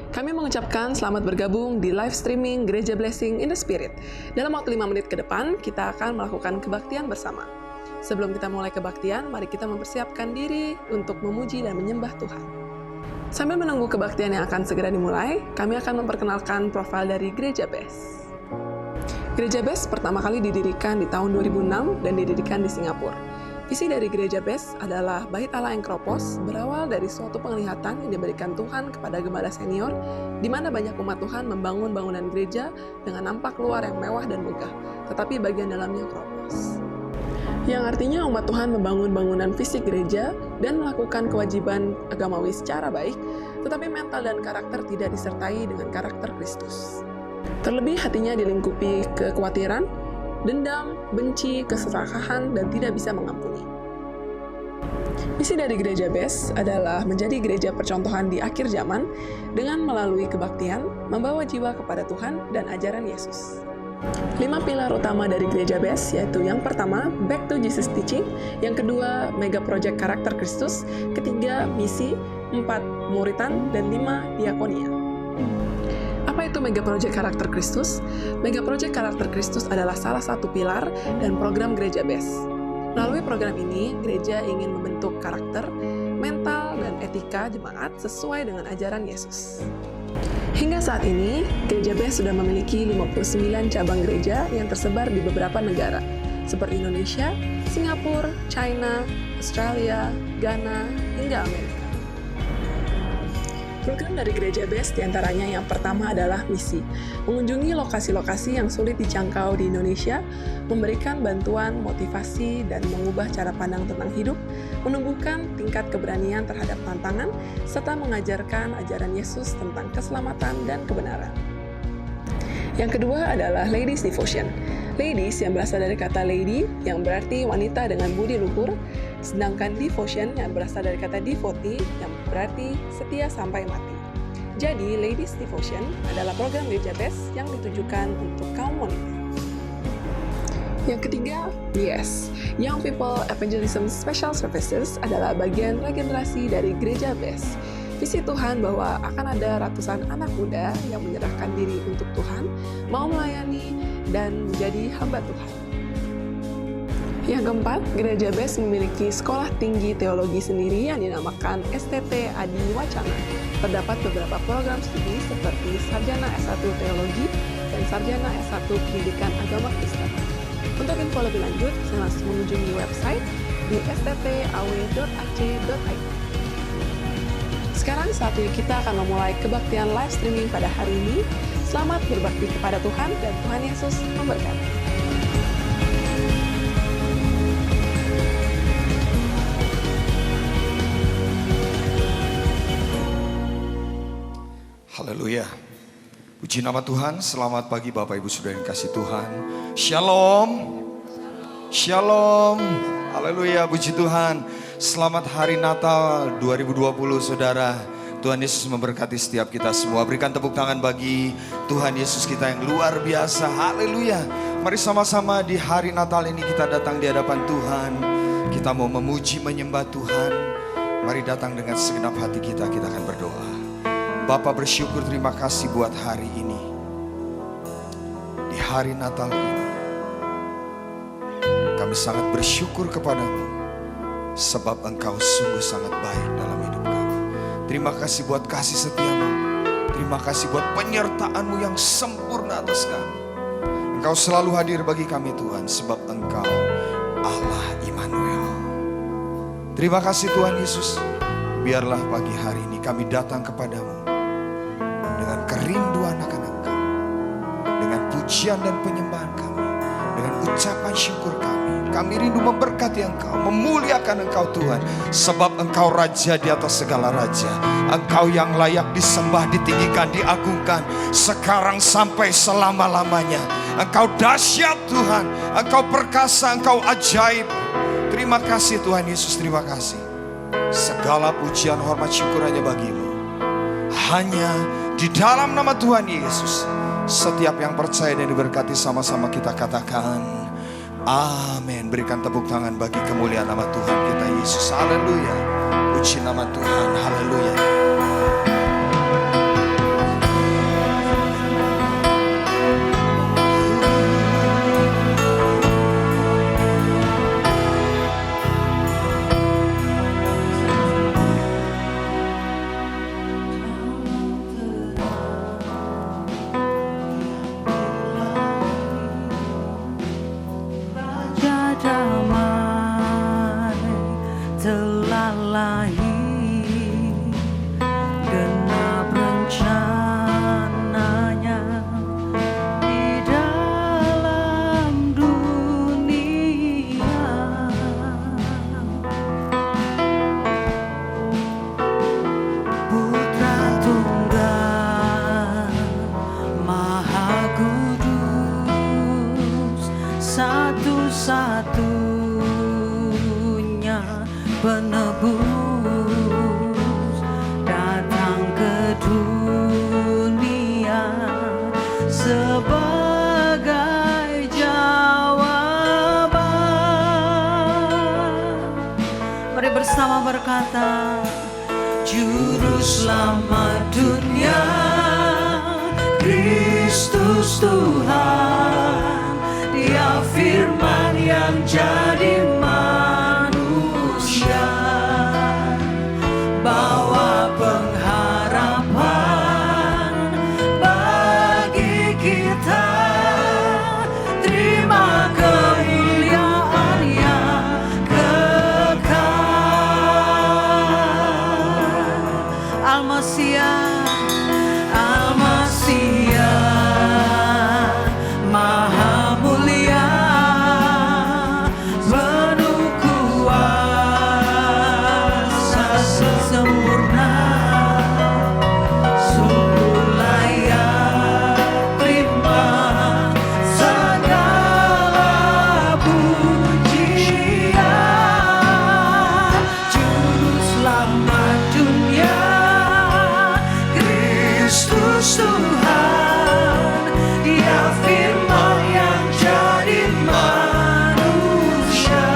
Kami mengucapkan selamat bergabung di live streaming Gereja Blessing in the Spirit. Dalam waktu 5 menit ke depan, kita akan melakukan kebaktian bersama. Sebelum kita mulai kebaktian, mari kita mempersiapkan diri untuk memuji dan menyembah Tuhan. Sambil menunggu kebaktian yang akan segera dimulai, kami akan memperkenalkan profil dari Gereja BES. Gereja BES pertama kali didirikan di tahun 2006 dan didirikan di Singapura. Visi dari Gereja BES adalah Bait Allah Engkropos berawal dari suatu penglihatan yang diberikan Tuhan kepada gembala senior, di mana banyak umat Tuhan membangun bangunan gereja dengan nampak luar yang mewah dan megah, tetapi bagian dalamnya kropos. Yang artinya umat Tuhan membangun bangunan fisik gereja dan melakukan kewajiban agamawi secara baik, tetapi mental dan karakter tidak disertai dengan karakter Kristus. Terlebih hatinya dilingkupi kekhawatiran, dendam, benci, keserakahan, dan tidak bisa mengampuni. Misi dari Gereja BES adalah menjadi gereja percontohan di akhir zaman dengan melalui kebaktian, membawa jiwa kepada Tuhan dan ajaran Yesus. 5 pilar utama dari Gereja BES yaitu yang pertama, Back to Jesus Teaching, yang kedua, Mega Project Karakter Kristus, ketiga, Misi, 4, Muritan, dan 5, Diakonia. Apa itu Mega Project Karakter Kristus? Mega Project Karakter Kristus adalah salah satu pilar dan program Gereja BES. Melalui program ini, gereja ingin membentuk karakter, mental, dan etika jemaat sesuai dengan ajaran Yesus. Hingga saat ini, Gereja BES sudah memiliki 59 cabang gereja yang tersebar di beberapa negara, seperti Indonesia, Singapura, China, Australia, Ghana, hingga Amerika. Program dari Gereja BES diantaranya yang pertama adalah misi, mengunjungi lokasi-lokasi yang sulit dijangkau di Indonesia, memberikan bantuan, motivasi, dan mengubah cara pandang tentang hidup, menumbuhkan tingkat keberanian terhadap tantangan, serta mengajarkan ajaran Yesus tentang keselamatan dan kebenaran. Yang kedua adalah Ladies Devotion. Ladies yang berasal dari kata lady, yang berarti wanita dengan budi luhur, sedangkan devotion yang berasal dari kata devotee, yang berarti setia sampai mati. Jadi, Ladies Devotion adalah program Gereja BES yang ditujukan untuk kaum wanita. Yang ketiga, YES, Young People Evangelism Special Services adalah bagian regenerasi dari Gereja BES. Visi Tuhan bahwa akan ada ratusan anak muda yang menyerahkan diri untuk Tuhan, mau melayani, dan menjadi hamba Tuhan. Yang keempat, Gereja BES memiliki sekolah tinggi teologi sendiri yang dinamakan STT Adi Wacana. Terdapat beberapa program studi seperti Sarjana S1 Teologi dan Sarjana S1 Pendidikan Agama Kristen. Untuk info lebih lanjut, saya langsung mengunjungi website di sttaw.ac.id. Sekarang saatnya kita akan memulai kebaktian live streaming pada hari ini. Selamat berbakti kepada Tuhan dan Tuhan Yesus memberkati. Haleluya. Puji nama Tuhan. Selamat pagi Bapak Ibu Saudara yang kasih Tuhan. Shalom. Shalom. Haleluya, puji Tuhan. Selamat hari Natal 2020 Saudara. Tuhan Yesus memberkati setiap kita semua. Berikan tepuk tangan bagi Tuhan Yesus kita yang luar biasa. Haleluya. Mari sama-sama di hari Natal ini kita datang di hadapan Tuhan. Kita mau memuji, menyembah Tuhan. Mari datang dengan segenap hati kita akan berdoa. Bapa bersyukur, terima kasih buat hari ini. Di hari Natal ini kami sangat bersyukur kepadamu. Sebab Engkau sungguh sangat baik dalam hidup kami. Terima kasih buat kasih setiamu. Terima kasih buat penyertaan-Mu yang sempurna atas kami. Engkau selalu hadir bagi kami Tuhan. Sebab Engkau Allah Immanuel. Terima kasih Tuhan Yesus. Biarlah pagi hari ini kami datang kepadamu dengan kerinduan akan Engkau, dengan pujian dan penyembahan kami, dengan ucapan syukur kami. Kami rindu memberkati Engkau, memuliakan Engkau Tuhan. Sebab Engkau Raja di atas segala raja. Engkau yang layak disembah, ditinggikan, diagungkan. Sekarang sampai selama-lamanya. Engkau dahsyat Tuhan. Engkau perkasa, Engkau ajaib. Terima kasih Tuhan Yesus, terima kasih. Segala pujian, hormat, syukur hanya bagi-Mu. Hanya di dalam nama Tuhan Yesus. Setiap yang percaya dan diberkati sama-sama kita katakan amin. Berikan tepuk tangan bagi kemuliaan nama Tuhan kita Yesus. Haleluya. Puji nama Tuhan. Haleluya. damai telah lahir, genap rencananya di dalam dunia. Putra Tunggal Maha Kudus, satu-satunya penebus, datang ke dunia sebagai jawaban. Mari bersama berkata, Juru Selamat dunia, Kristus Tuhan, Dia firman yang jadi manusia, bawa pengharapan bagi kita. Terima kemuliaan yang kekal. Al-Masiyah, Al-Masiyah, Maha mulia, penuh kuasa sempurna, sungguh layak terima segala pujian. Juru Selamat dunia, Kristus Tuhan, Dia firman yang jadi manusia,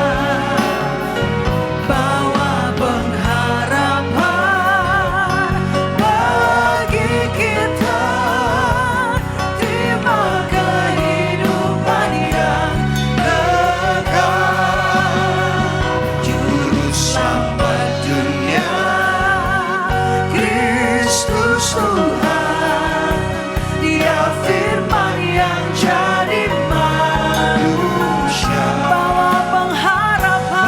bawa pengharapan bagi kita. Terima kehidupan yang kekal. Juru Selamat dunia, Kristus Tuhan, Dia firman yang jadi manusia, bawa pengharapan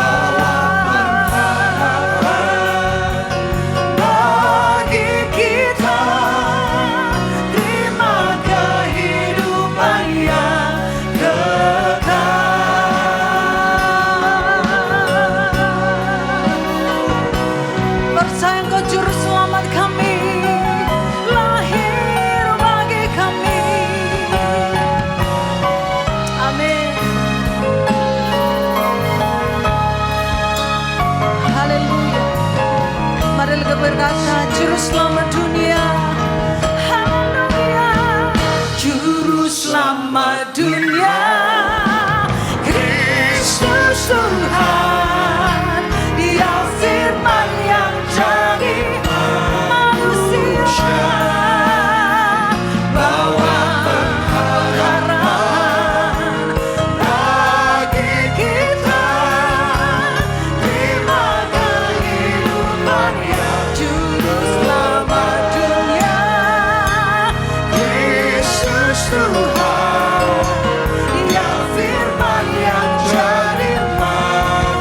bagi kita. Terima kehidupan yang kekal. Percaya Engkau Juru Selamat kami, lahir bagi kami. Amin. Haleluya. Mari kita berkata, Juru Selamat dunia. Haleluya. Juru Selamat dunia, Kristus Tuhan, Dia firman yang jadi manusia, bawa pengharapan bagi kita. Terima kehidupan yang Juru Selamat dunia, Kristus Tuhan, Dia firman yang jadi manusia.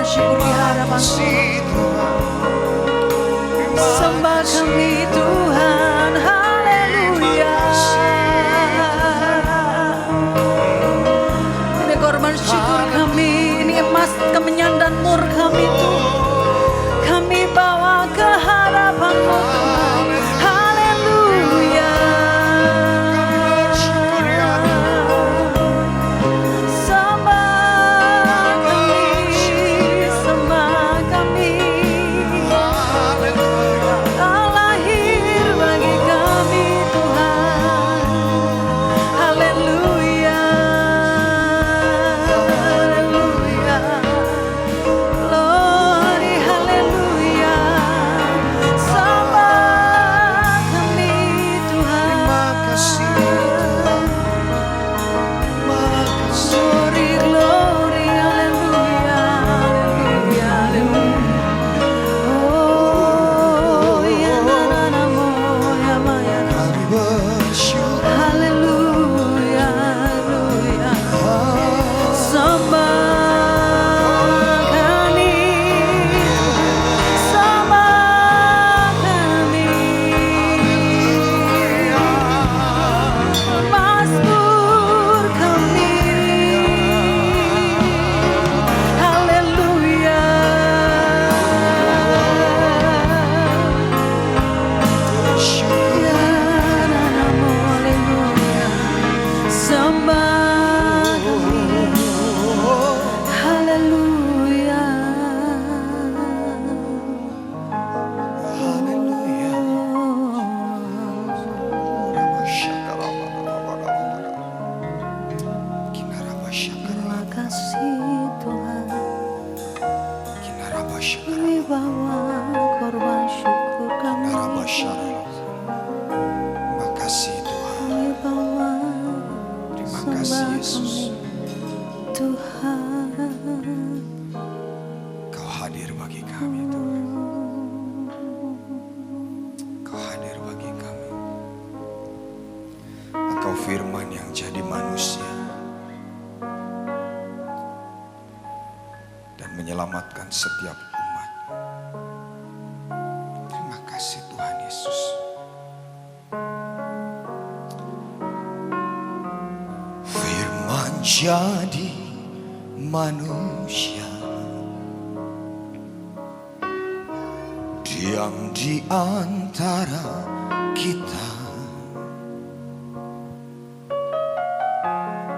bersyukur di hadapan-Mu. Sembah kami Tuhan, haleluya. Ini korban syukur kami, ini emas kemenyan dan mur kami Tuhan. Kami bawa ke hadapan-Mu Tuhan, haleluya. Firman yang jadi manusia dan menyelamatkan setiap umat. Terima kasih Tuhan Yesus. Firman jadi manusia, diam di antara kita.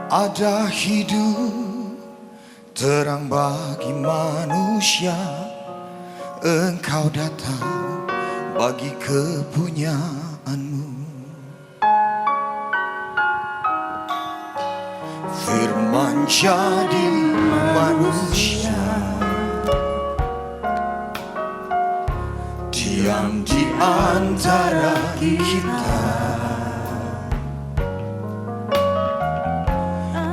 Ada hidup terang bagi manusia, Engkau datang bagi kepunyaanmu. Firman jadi manusia, diam di antara kita.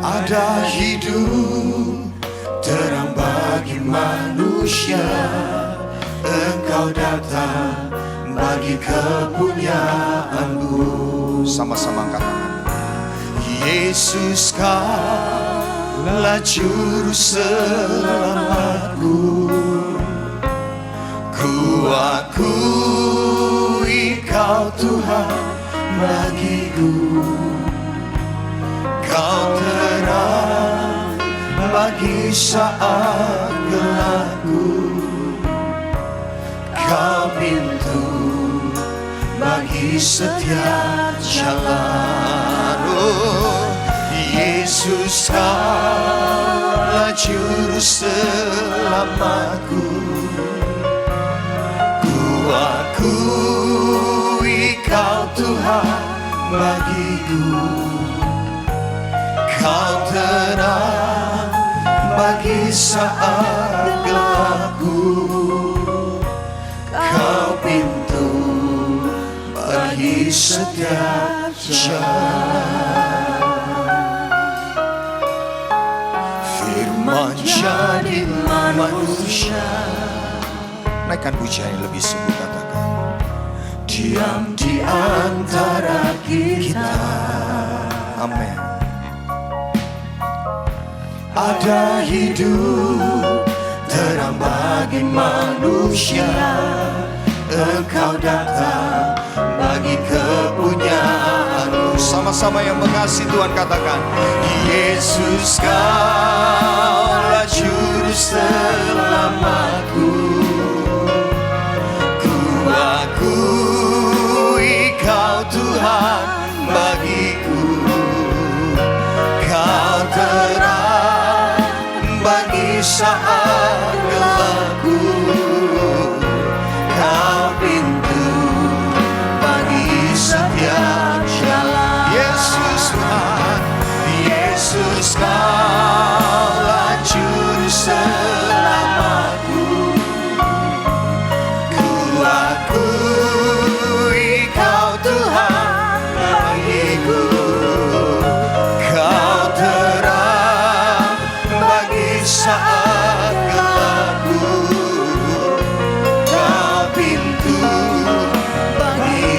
Ada hidup terang bagi manusia, Engkau datang bagi kepunyaanmu. Sama-sama angkat tangan. Yesus Kaulah juru selamatku, ku akui Kau Tuhan bagiku. Kau terang bagi saat gelapku, Kau pintu bagi setiap jalan. Oh, Yesus Kaulah juru selamatku, ku akui Kau Tuhan bagiku. Kau terang bagi saat gelapku, Kau pintu bagi setiap jalan. Firman jadi manusia. Naikkan pujian yang lebih sungguh, katakan. Diam di antara kita. Amin. Ada hidup terang bagi manusia. Engkau datang bagi kepunyaanmu. Sama-sama yang mengasihi Tuhan katakan, Yesus Kaulah Juru Selamatku. Ku akui Kau Tuhan bagiku. Kau terang bagi saat gelapku. Kau pintu bagi setiap jalan. Yesus Tuhan, Yesus Kaulah Juru Selamatku. Ku akui Kau Tuhan bagiku. Kau terang bagi saat gelapku.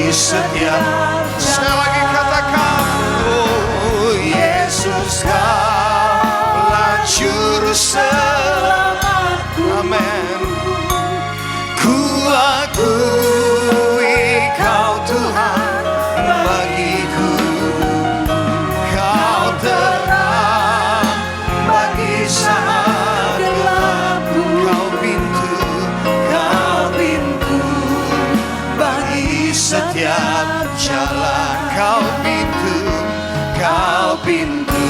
Setiap sekali lagi katakan, oh Yesus Kaulah Juru Selamatku. Amin. Ku akui Kau Tuhan bagiku. Kau terang bagi saat gelapku. Kau pintu bagi setiap jalan. Kau pintu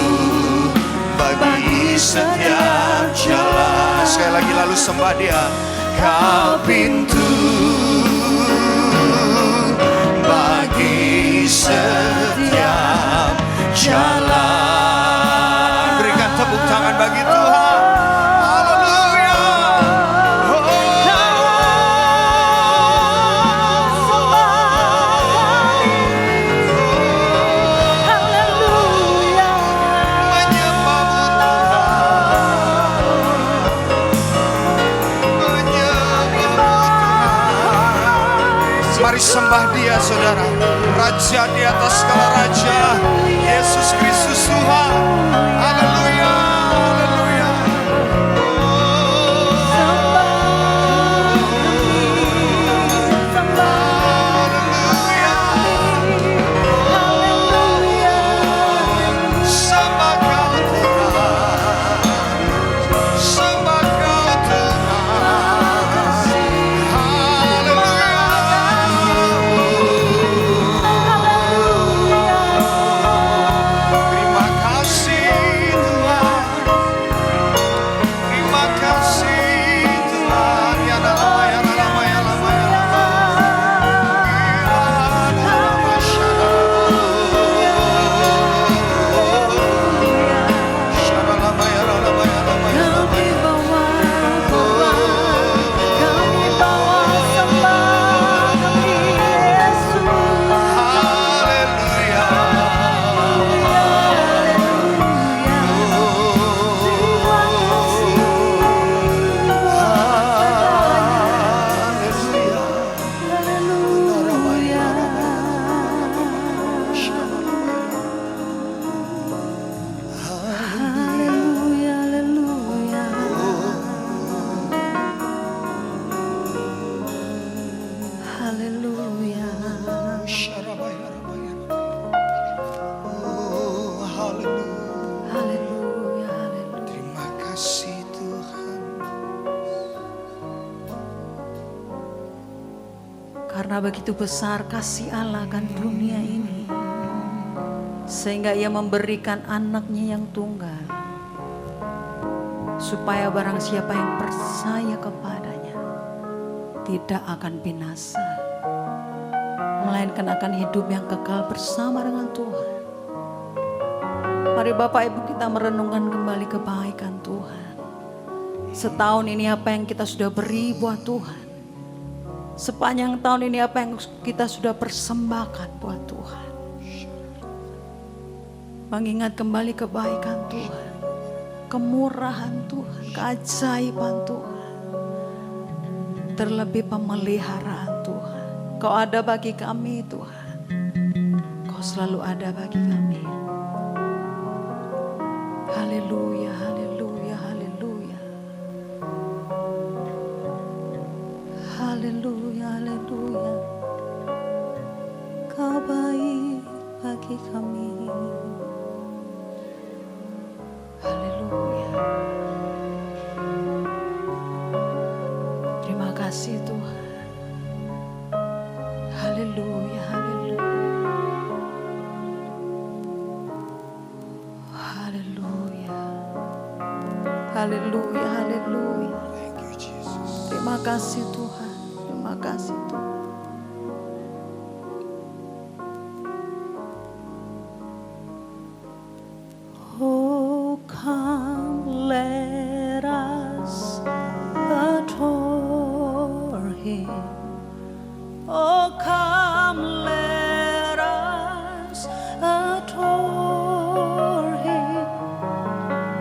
bagi setiap jalan. Sekali lagi lalu sembah Dia. Kau pintu bagi setiap jalan. Berikan tepuk tangan bagi Tuhan. Haleluya. Mari sembah Dia, saudara. Raja di atas segala raja, Yesus Kristus Tuhan. Haleluya, haleluya. Sembah Kau Tuhan, sembah Kau Tuhan. Haleluya. Terima kasih Tuhan, terima kasih Tuhan. Ya lama, ya lama, ya lama, ya lama. Shalama, ya lama, ya lama, ya lama. Kami bawa sembah kami Yesus. Haleluya. Terima kasih Tuhan. Karena begitu besar kasih Allah akan dunia ini, sehingga Ia memberikan anaknya yang tunggal, supaya barang siapa yang percaya kepadanya tidak akan binasa, melainkan akan hidup yang kekal bersama dengan Tuhan. Mari Bapak Ibu kita merenungkan kembali kebaikan Tuhan. Setahun ini apa yang kita sudah beri buat Tuhan. Sepanjang tahun ini apa yang kita sudah persembahkan buat Tuhan. Mengingat kembali kebaikan Tuhan, kemurahan Tuhan, keajaiban Tuhan. Terlebih pemeliharaan Tuhan. Kau ada bagi kami Tuhan. Kau selalu ada bagi kami. Haleluya, haleluya, haleluya. haleluya, haleluya. Kau baik bagi kami. Haleluya. Terima kasih Tuhan. Haleluya, haleluya. Haleluya. Haleluya, haleluya. Thank you, Jesus. Terima kasih Tuhan. Terima kasih Tuhan. Oh, come, let us adore Him. Oh, come, let us adore Him.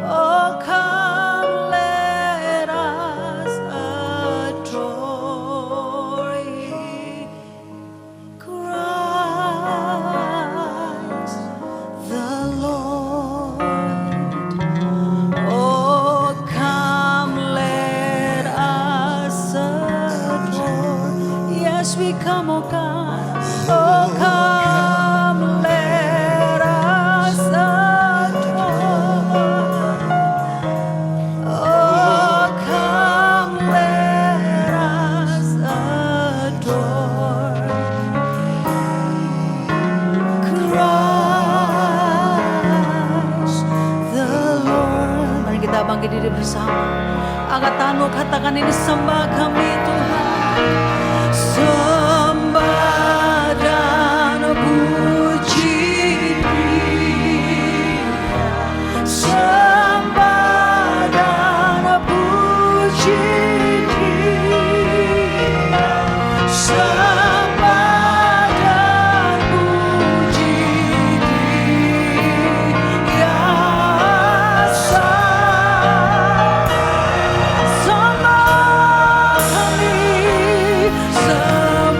Oh, come, let us adore Him. Christ the Lord. Oh, come, let us adore. Yes, we come, oh God. Oh, come, let us adore. Oh, come, let us adore Christ the Lord. Mari kita bangkit diri bersama. Angkat tanganmu, katakan ini sembah kami Tuhan. Sembah dan puji Dia. Sembah dan puji Dia. Sembah dan puji Dia. Sembah kami, sembah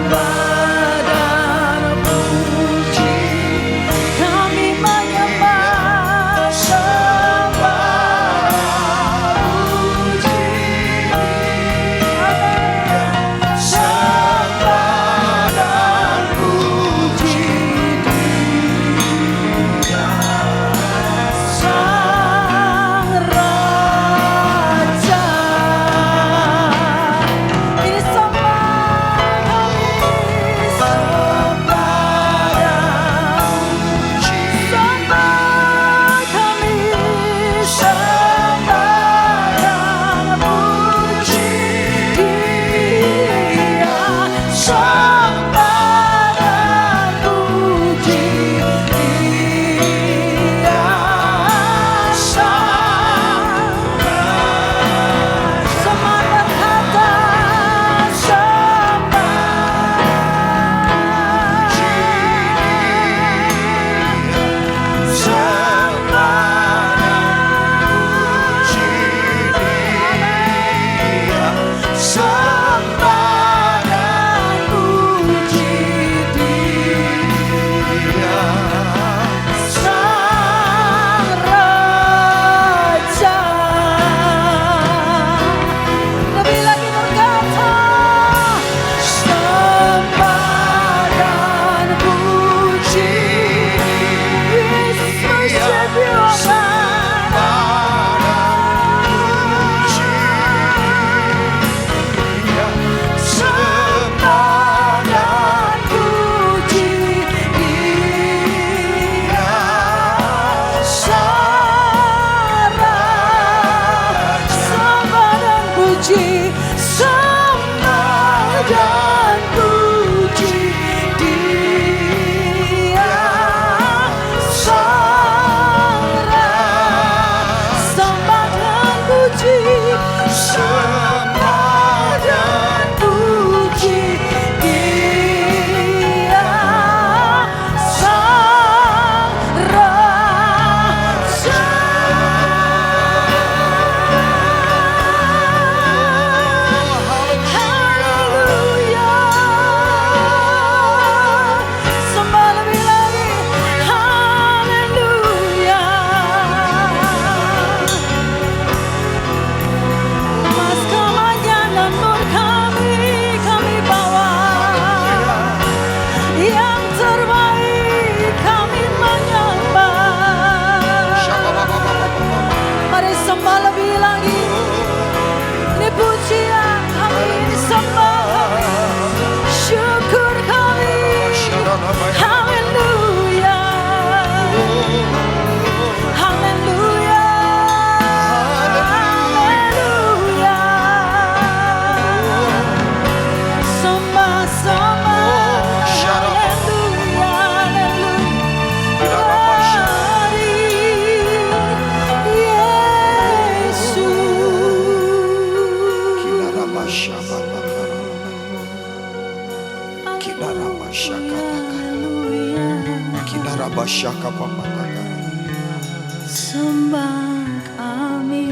Sembah kami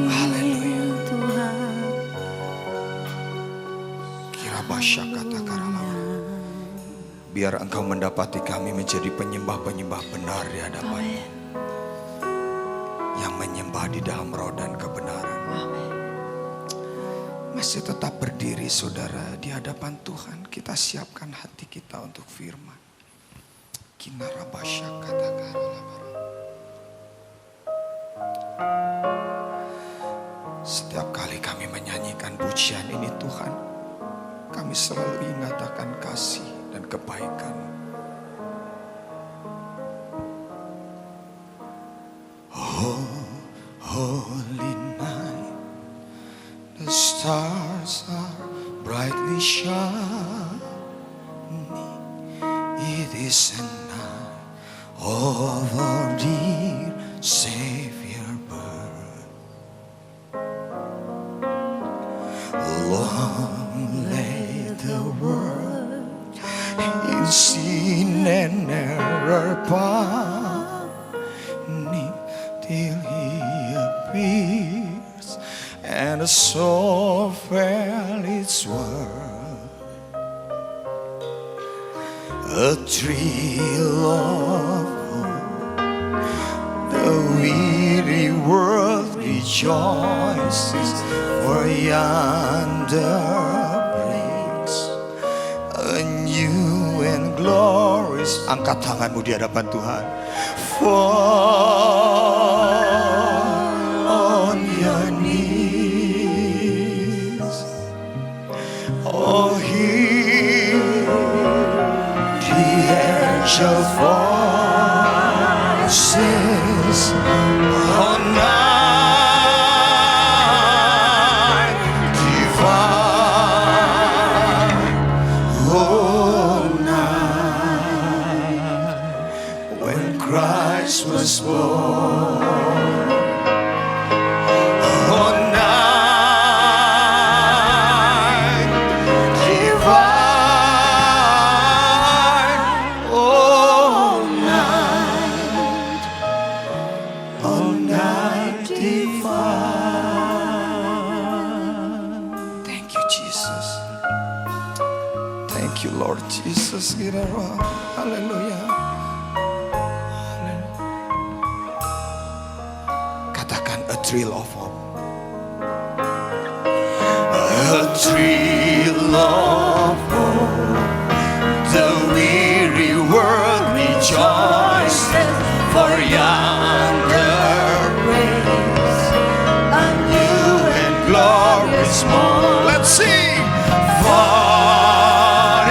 Haleluya. Tuhan. Biar Engkau mendapati kami menjadi penyembah-penyembah benar di hadapan-Mu, yang menyembah di dalam roh dan kebenaran. Masih tetap berdiri saudara di hadapan Tuhan. Kita siapkan hati kita untuk firman. Setiap kali kami menyanyikan pujian ini Tuhan, kami selalu ingat akan kasih dan kebaikan. Oh, holy night, the stars are brightly shining. It is a night of our dear Savior birth. Long lay the world in sin and error pining, till He appears and the soul felt its worth. A thrill of hope, the weary world rejoices, for yonder breaks a new and glorious. Angkat tanganmu di hadapan Tuhan. Fall on your knees. Oh, hear the angel voices. Oh, night divine. Oh, night when Christ was born. Oh, night divine. Oh, night. Oh, night divine. Thank you, Jesus. Thank you, Lord Jesus. Haleluya. Katakan a thrill of hope. A thrill of hope. The weary world rejoices, for yonder breaks a new and glorious morn. Let's sing. Fall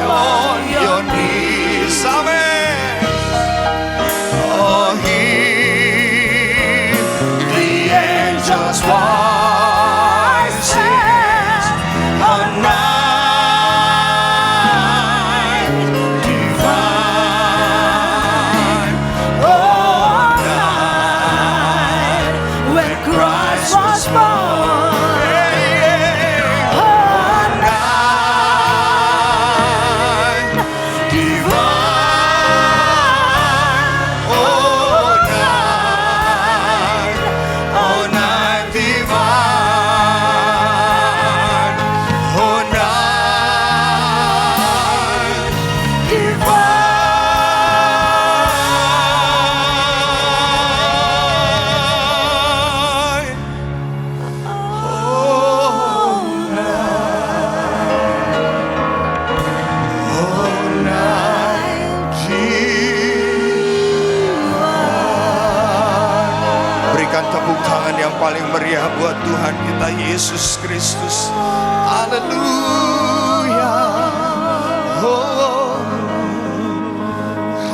on your knees. Amen. Oh, hear the angels' voices. Oh, night divine. Oh, night when Christ was born. Oh, night divine. Oh, night divine. Oh, night divine. Berikan tepuk tangan yang paling meriah buat Tuhan kita Yesus Kristus. Haleluya. Oh,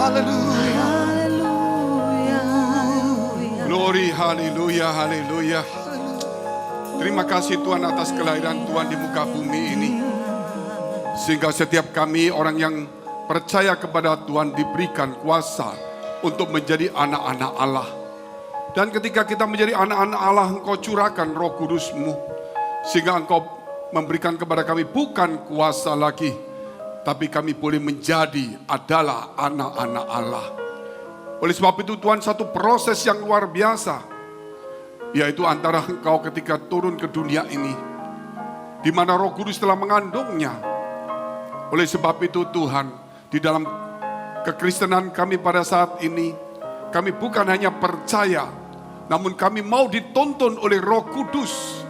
haleluya. Glory, haleluya, haleluya. Terima kasih Tuhan atas kelahiran Tuhan di muka bumi ini. Sehingga setiap kami orang yang percaya kepada Tuhan diberikan kuasa untuk menjadi anak-anak Allah. Dan ketika kita menjadi anak-anak Allah, Engkau curahkan Roh Kudus-Mu. Sehingga Engkau memberikan kepada kami bukan kuasa lagi, tapi kami boleh menjadi adalah anak-anak Allah. Oleh sebab itu Tuhan, satu proses yang luar biasa, yaitu antara engkau ketika turun ke dunia ini, di mana Roh Kudus telah mengandungnya. Oleh sebab itu Tuhan, di dalam kekristenan kami pada saat ini, kami bukan hanya percaya, namun kami mau dituntun oleh Roh Kudus,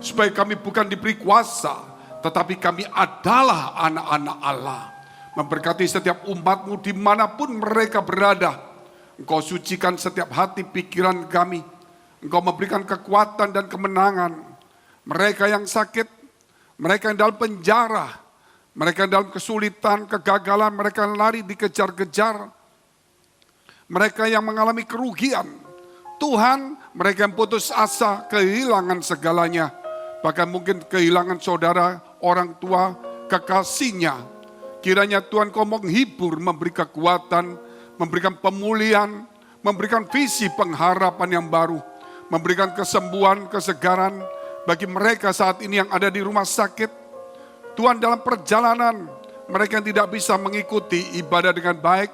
supaya kami bukan diberi kuasa, tetapi kami adalah anak-anak Allah. Memberkati setiap umatmu dimanapun mereka berada. Engkau sucikan setiap hati pikiran kami. Engkau memberikan kekuatan dan kemenangan. Mereka yang sakit, mereka yang dalam penjara, mereka yang dalam kesulitan, kegagalan, mereka yang lari dikejar-kejar, mereka yang mengalami kerugian. Tuhan, mereka yang putus asa, kehilangan segalanya. Bahkan mungkin kehilangan saudara, orang tua, kekasihnya. Kiranya Tuhan kau menghibur, memberi kekuatan, memberikan pemulihan, memberikan visi pengharapan yang baru, memberikan kesembuhan, kesegaran bagi mereka saat ini yang ada di rumah sakit. Tuhan, dalam perjalanan mereka yang tidak bisa mengikuti ibadah dengan baik,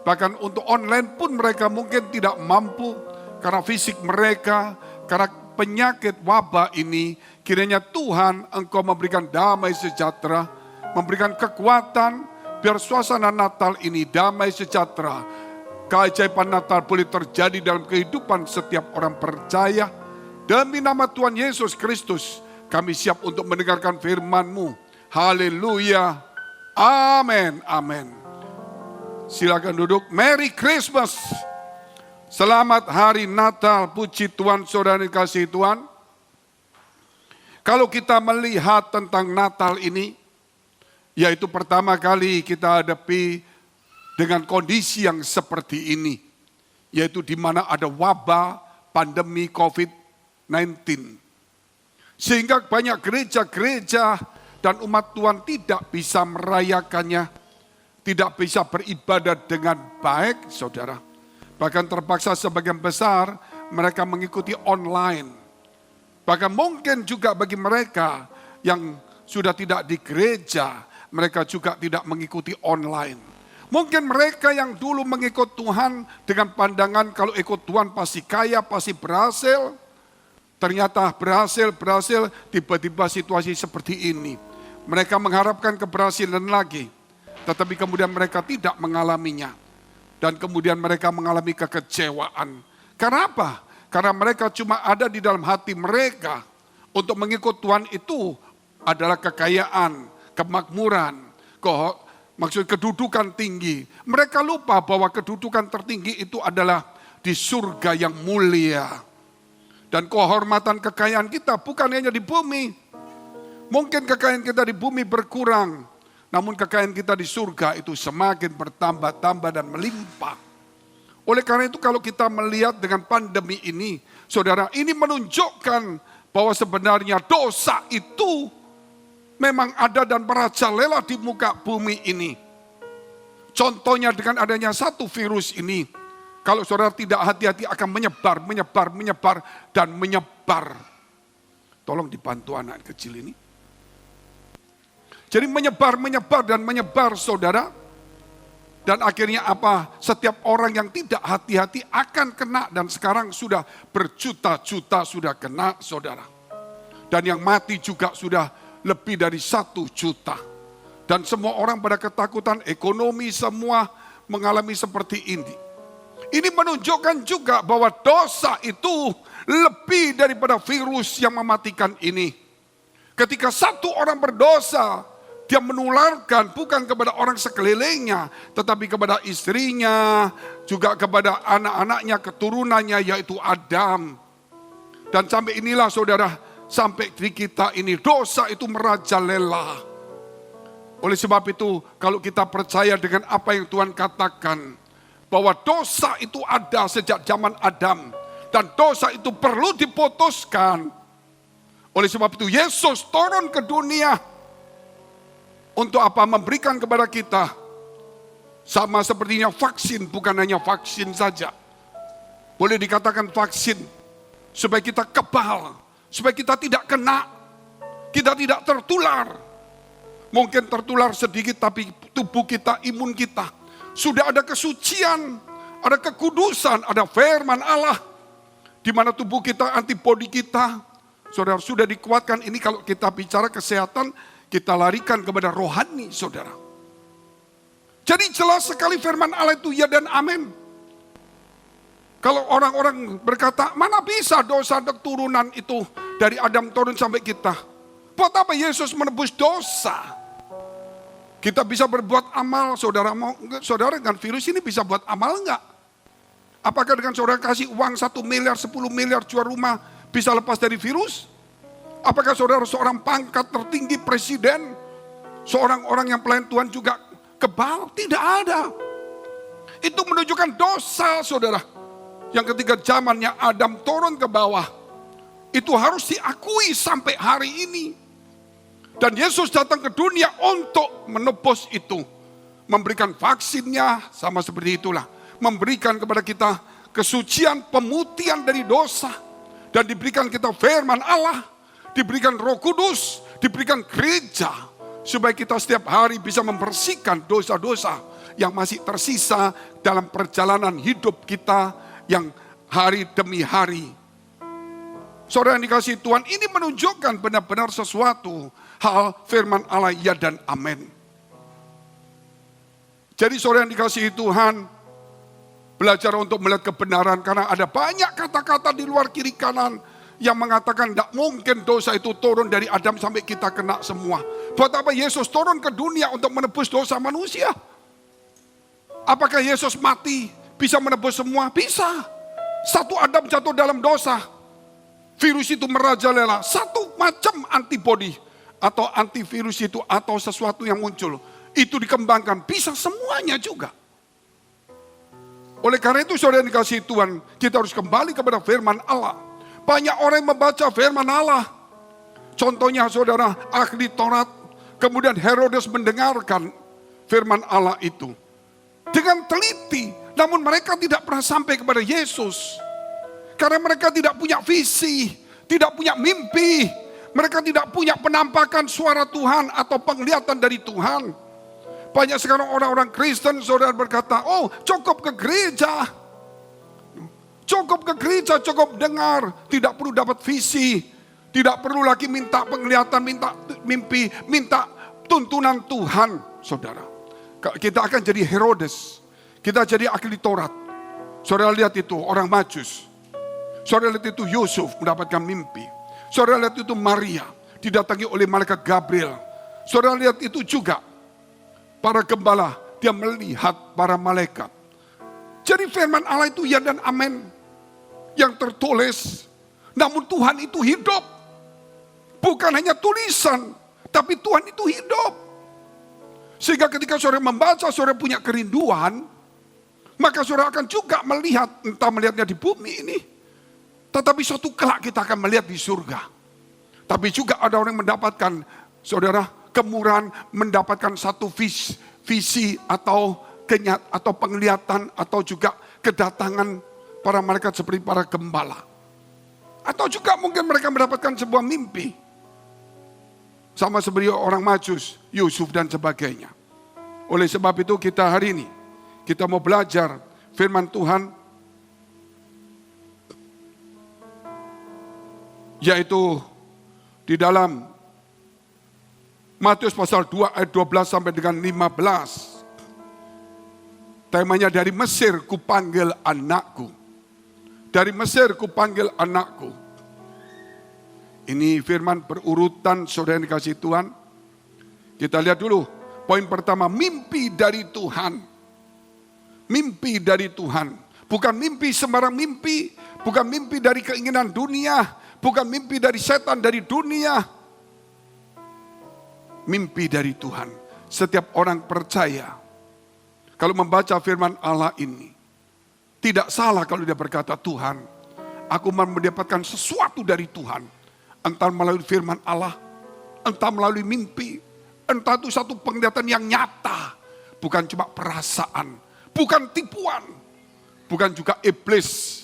bahkan untuk online pun mereka mungkin tidak mampu karena fisik mereka, karena penyakit wabah ini. Kiranya Tuhan Engkau memberikan damai sejahtera, memberikan kekuatan, biar suasana Natal ini damai sejahtera. Keajaiban Natal boleh terjadi dalam kehidupan setiap orang percaya. Demi nama Tuhan Yesus Kristus, kami siap untuk mendengarkan firman-Mu. Haleluya. Amin. Amin. Silakan duduk. Merry Christmas. Selamat Hari Natal. Puji Tuhan, saudara dikasihi Tuhan. Kalau kita melihat tentang Natal ini, yaitu pertama kali kita hadapi dengan kondisi yang seperti ini, yaitu di mana ada wabah pandemi COVID-19. Sehingga banyak gereja-gereja dan umat Tuhan tidak bisa merayakannya, tidak bisa beribadah dengan baik, saudara. Bahkan terpaksa sebagian besar mereka mengikuti online. Bahkan mungkin juga bagi mereka yang sudah tidak di gereja, mereka juga tidak mengikuti online. Mungkin mereka yang dulu mengikut Tuhan dengan pandangan kalau ikut Tuhan pasti kaya, pasti berhasil. Ternyata berhasil, tiba-tiba situasi seperti ini. Mereka mengharapkan keberhasilan lagi, tetapi kemudian mereka tidak mengalaminya. Dan kemudian mereka mengalami kekecewaan. Karena apa? Karena mereka cuma ada di dalam hati mereka. Untuk mengikut Tuhan itu adalah kekayaan, kemakmuran, maksud kedudukan tinggi. Mereka lupa bahwa kedudukan tertinggi itu adalah di surga yang mulia. Dan kehormatan kekayaan kita bukan hanya di bumi. Mungkin kekayaan kita di bumi berkurang, namun kekayaan kita di surga itu semakin bertambah-tambah dan melimpah. Oleh karena itu kalau kita melihat dengan pandemi ini, saudara, ini menunjukkan bahwa sebenarnya dosa itu memang ada dan merajalela di muka bumi ini. Contohnya dengan adanya satu virus ini, kalau saudara tidak hati-hati akan menyebar dan menyebar. Tolong dibantu anak kecil ini. Jadi menyebar dan menyebar, saudara. Dan akhirnya apa? Setiap orang yang tidak hati-hati akan kena. Dan sekarang sudah berjuta-juta sudah kena, saudara. Dan yang mati juga sudah lebih dari 1 juta. Dan semua orang pada ketakutan, ekonomi semua mengalami seperti ini. Ini menunjukkan juga bahwa dosa itu lebih daripada virus yang mematikan ini. Ketika satu orang berdosa, dia menularkan bukan kepada orang sekelilingnya, tetapi kepada istrinya, juga kepada anak-anaknya, keturunannya, yaitu Adam. Dan sampai inilah saudara, sampai di kita ini dosa itu merajalela. Oleh sebab itu, kalau kita percaya dengan apa yang Tuhan katakan, bahwa dosa itu ada sejak zaman Adam, dan dosa itu perlu diputuskan. Oleh sebab itu Yesus turun ke dunia. Untuk apa? Memberikan kepada kita. Sama sepertinya vaksin, bukan hanya vaksin saja. Boleh dikatakan vaksin. Supaya kita kebal. Supaya kita tidak kena. Kita tidak tertular. Mungkin tertular sedikit tapi tubuh kita, imun kita sudah ada kesucian, ada kekudusan, ada firman Allah. Di mana tubuh kita, antibodi kita, saudara, sudah dikuatkan. Ini kalau kita bicara kesehatan, kita larikan kepada rohani, saudara. Jadi jelas sekali firman Allah itu ya dan amin. Kalau orang-orang berkata, mana bisa dosa keturunan itu dari Adam turun sampai kita. Buat apa Yesus menebus dosa? Kita bisa berbuat amal, saudara dengan virus ini bisa buat amal enggak? Apakah dengan saudara kasih uang 1 miliar, 10 miliar jual rumah bisa lepas dari virus? Apakah saudara seorang pangkat tertinggi presiden, seorang orang yang pelayan Tuhan juga kebal? Tidak ada. Itu menunjukkan dosa, saudara. Yang ketika zamannya Adam turun ke bawah, itu harus diakui sampai hari ini. Dan Yesus datang ke dunia untuk menebus itu. Memberikan vaksinnya, sama seperti itulah. Memberikan kepada kita kesucian, pemutihan dari dosa. Dan diberikan kita firman Allah. Diberikan Roh Kudus, diberikan gereja. Supaya kita setiap hari bisa membersihkan dosa-dosa yang masih tersisa dalam perjalanan hidup kita yang hari demi hari. Saudara yang dikasihi Tuhan, ini menunjukkan benar-benar sesuatu hal firman Allah ya dan amin. Jadi saudara yang dikasihi Tuhan, belajar untuk melihat kebenaran karena ada banyak kata-kata di luar kiri kanan yang mengatakan tidak mungkin dosa itu turun dari Adam sampai kita kena semua. Buat apa Yesus turun ke dunia untuk menebus dosa manusia? Apakah Yesus mati bisa menebus semua? Bisa. Satu Adam jatuh dalam dosa, virus itu merajalela. Satu macam antibodi atau antivirus itu atau sesuatu yang muncul, itu dikembangkan. Bisa semuanya juga. Oleh karena itu saudara yang dikasihi Tuhan, kita harus kembali kepada firman Allah. Banyak orang yang membaca firman Allah. Contohnya saudara, ahli Taurat, kemudian Herodes mendengarkan firman Allah itu dengan teliti, namun mereka tidak pernah sampai kepada Yesus. Karena mereka tidak punya visi, tidak punya mimpi, mereka tidak punya penampakan suara Tuhan atau penglihatan dari Tuhan. Banyak sekarang orang-orang Kristen saudara berkata, oh cukup ke gereja. Cukup ke gereja, cukup dengar. Tidak perlu dapat visi. Tidak perlu lagi minta penglihatan, minta mimpi, minta tuntunan Tuhan. Saudara, kita akan jadi Herodes. Kita jadi ahli Taurat. Saudara lihat itu orang Majus. Saudara lihat itu Yusuf mendapatkan mimpi. Saudara lihat itu Maria didatangi oleh malaikat Gabriel. Saudara lihat itu juga para gembala, dia melihat para malaikat. Jadi firman Allah itu ya dan amin. Yang tertulis, namun Tuhan itu hidup. Bukan hanya tulisan, tapi Tuhan itu hidup. Sehingga ketika saudara membaca, saudara punya kerinduan, maka saudara akan juga melihat, entah melihatnya di bumi ini, tetapi suatu kelak kita akan melihat di surga. Tapi juga ada orang yang mendapatkan, saudara, kemurahan, mendapatkan satu visi atau atau penglihatan, atau juga kedatangan para malaikat seperti para gembala. Atau juga mungkin mereka mendapatkan sebuah mimpi. Sama seperti orang Majus, Yusuf dan sebagainya. Oleh sebab itu kita hari ini, kita mau belajar firman Tuhan. Yaitu di dalam Matius pasal 2 ayat 12 sampai dengan 15. Temanya dari Mesir kupanggil anakku. Dari Mesir kupanggil anakku. Ini firman berurutan saudara yang dikasihi Tuhan. Kita lihat dulu. Poin pertama, mimpi dari Tuhan. Mimpi dari Tuhan. Bukan mimpi sembarang mimpi. Bukan mimpi dari keinginan dunia. Bukan mimpi dari setan, dari dunia. Mimpi dari Tuhan. Setiap orang percaya. Kalau membaca firman Allah ini, tidak salah kalau dia berkata, Tuhan, aku mau mendapatkan sesuatu dari Tuhan. Entah melalui firman Allah, entah melalui mimpi, entah itu satu penglihatan yang nyata. Bukan cuma perasaan, bukan tipuan, bukan juga iblis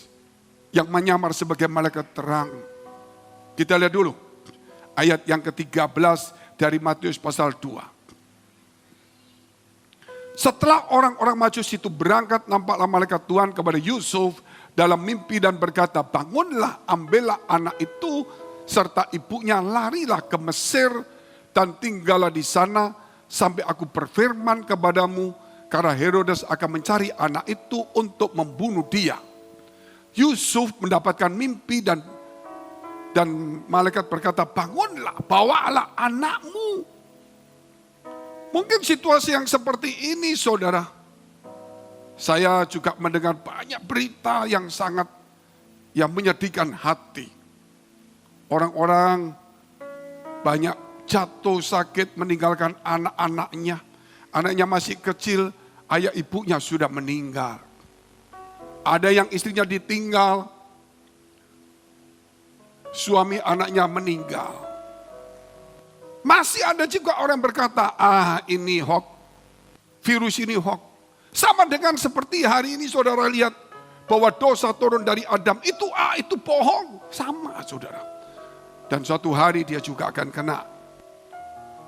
yang menyamar sebagai malaikat terang. Kita lihat dulu ayat yang ke-13 dari Matius pasal 2. Setelah orang-orang Majus itu berangkat, nampaklah malaikat Tuhan kepada Yusuf dalam mimpi dan berkata, bangunlah, ambillah anak itu serta ibunya, larilah ke Mesir dan tinggallah di sana sampai aku berfirman kepadamu, karena Herodes akan mencari anak itu untuk membunuh dia. Yusuf mendapatkan mimpi dan malaikat berkata, bangunlah, bawalah anakmu. Mungkin situasi yang seperti ini, saudara. Saya juga mendengar banyak berita yang sangat menyedihkan hati. Orang-orang banyak jatuh sakit, meninggalkan anak-anaknya. Anaknya masih kecil, ayah ibunya sudah meninggal. Ada yang istrinya ditinggal, suami anaknya meninggal. Masih ada juga orang yang berkata, ini hoax, virus ini hoax. Sama dengan seperti hari ini saudara lihat bahwa dosa turun dari Adam, itu bohong. Sama saudara. Dan suatu hari dia juga akan kena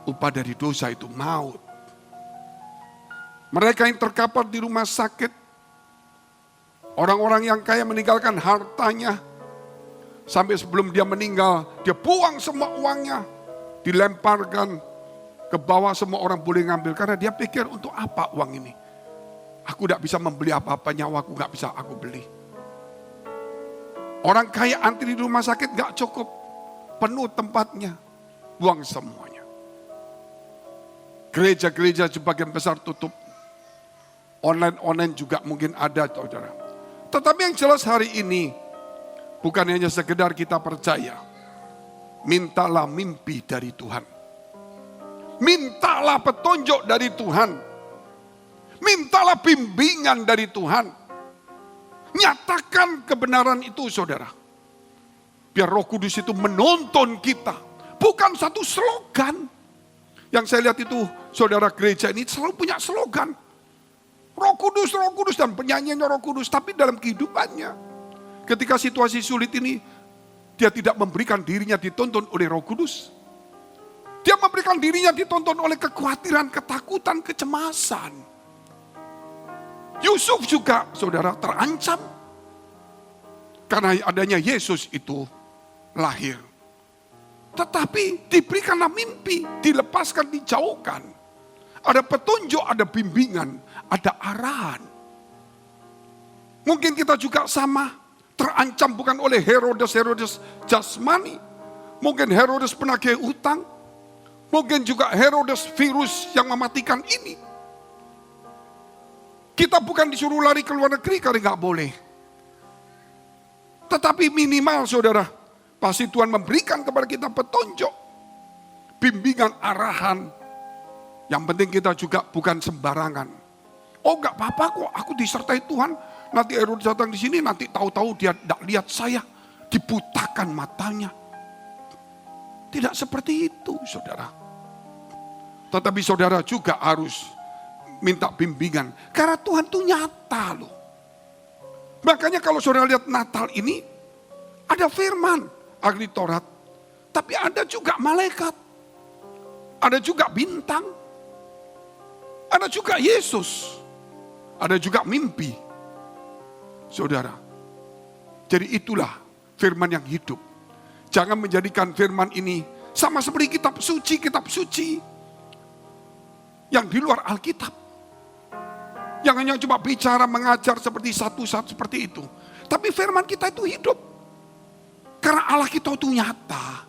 upah dari dosa itu maut. Mereka yang terkapar di rumah sakit, orang-orang yang kaya meninggalkan hartanya, sampai sebelum dia meninggal, dia buang semua uangnya, dilemparkan ke bawah, semua orang boleh ngambil. Karena dia pikir, untuk apa uang ini? Aku tidak bisa membeli apa-apa, nyawaku gak bisa aku beli. Orang kaya antri di rumah sakit gak cukup, penuh tempatnya, buang semuanya. Gereja-gereja sebagian besar tutup. Online juga mungkin ada, saudara. Tetapi yang jelas hari ini, bukan hanya sekedar kita percaya. Mintalah mimpi dari Tuhan. Mintalah petunjuk dari Tuhan. Mintalah bimbingan dari Tuhan. Nyatakan kebenaran itu, saudara. Biar Roh Kudus itu menuntun kita. Bukan satu slogan. Yang saya lihat itu, saudara, gereja ini selalu punya slogan. Roh Kudus, dan penyanyiannya Roh Kudus. Tapi dalam kehidupannya, ketika situasi sulit ini, dia tidak memberikan dirinya dituntun oleh Roh Kudus. Dia memberikan dirinya dituntun oleh kekhawatiran, ketakutan, kecemasan. Yusuf juga, saudara, terancam. Karena adanya Yesus itu lahir. Tetapi diberikanlah mimpi, dilepaskan, dijauhkan. Ada petunjuk, ada bimbingan, ada arahan. Mungkin kita juga sama. Terancam bukan oleh Herodes jasmani. Mungkin Herodes penagih utang. Mungkin juga Herodes virus yang mematikan ini. Kita bukan disuruh lari ke luar negeri karena nggak boleh. Tetapi minimal, saudara, pasti Tuhan memberikan kepada kita petunjuk, bimbingan, arahan. Yang penting kita juga bukan sembarangan. Oh, nggak apa-apa kok, aku disertai Tuhan. Nanti Herodes datang di sini, nanti tahu-tahu dia tidak lihat saya, dibutakan matanya. Tidak seperti itu, saudara. Tetapi saudara juga harus minta bimbingan. Karena Tuhan itu nyata loh. Makanya kalau saudara lihat Natal ini, ada firman, ahli Taurat. Tapi ada juga malaikat. Ada juga bintang. Ada juga Yesus. Ada juga mimpi. Saudara, jadi itulah firman yang hidup. Jangan menjadikan firman ini sama seperti kitab suci yang di luar Alkitab. Yang hanya cuma bicara, mengajar seperti satu-satu seperti itu. Tapi firman kita itu hidup. Karena Allah kita itu nyata.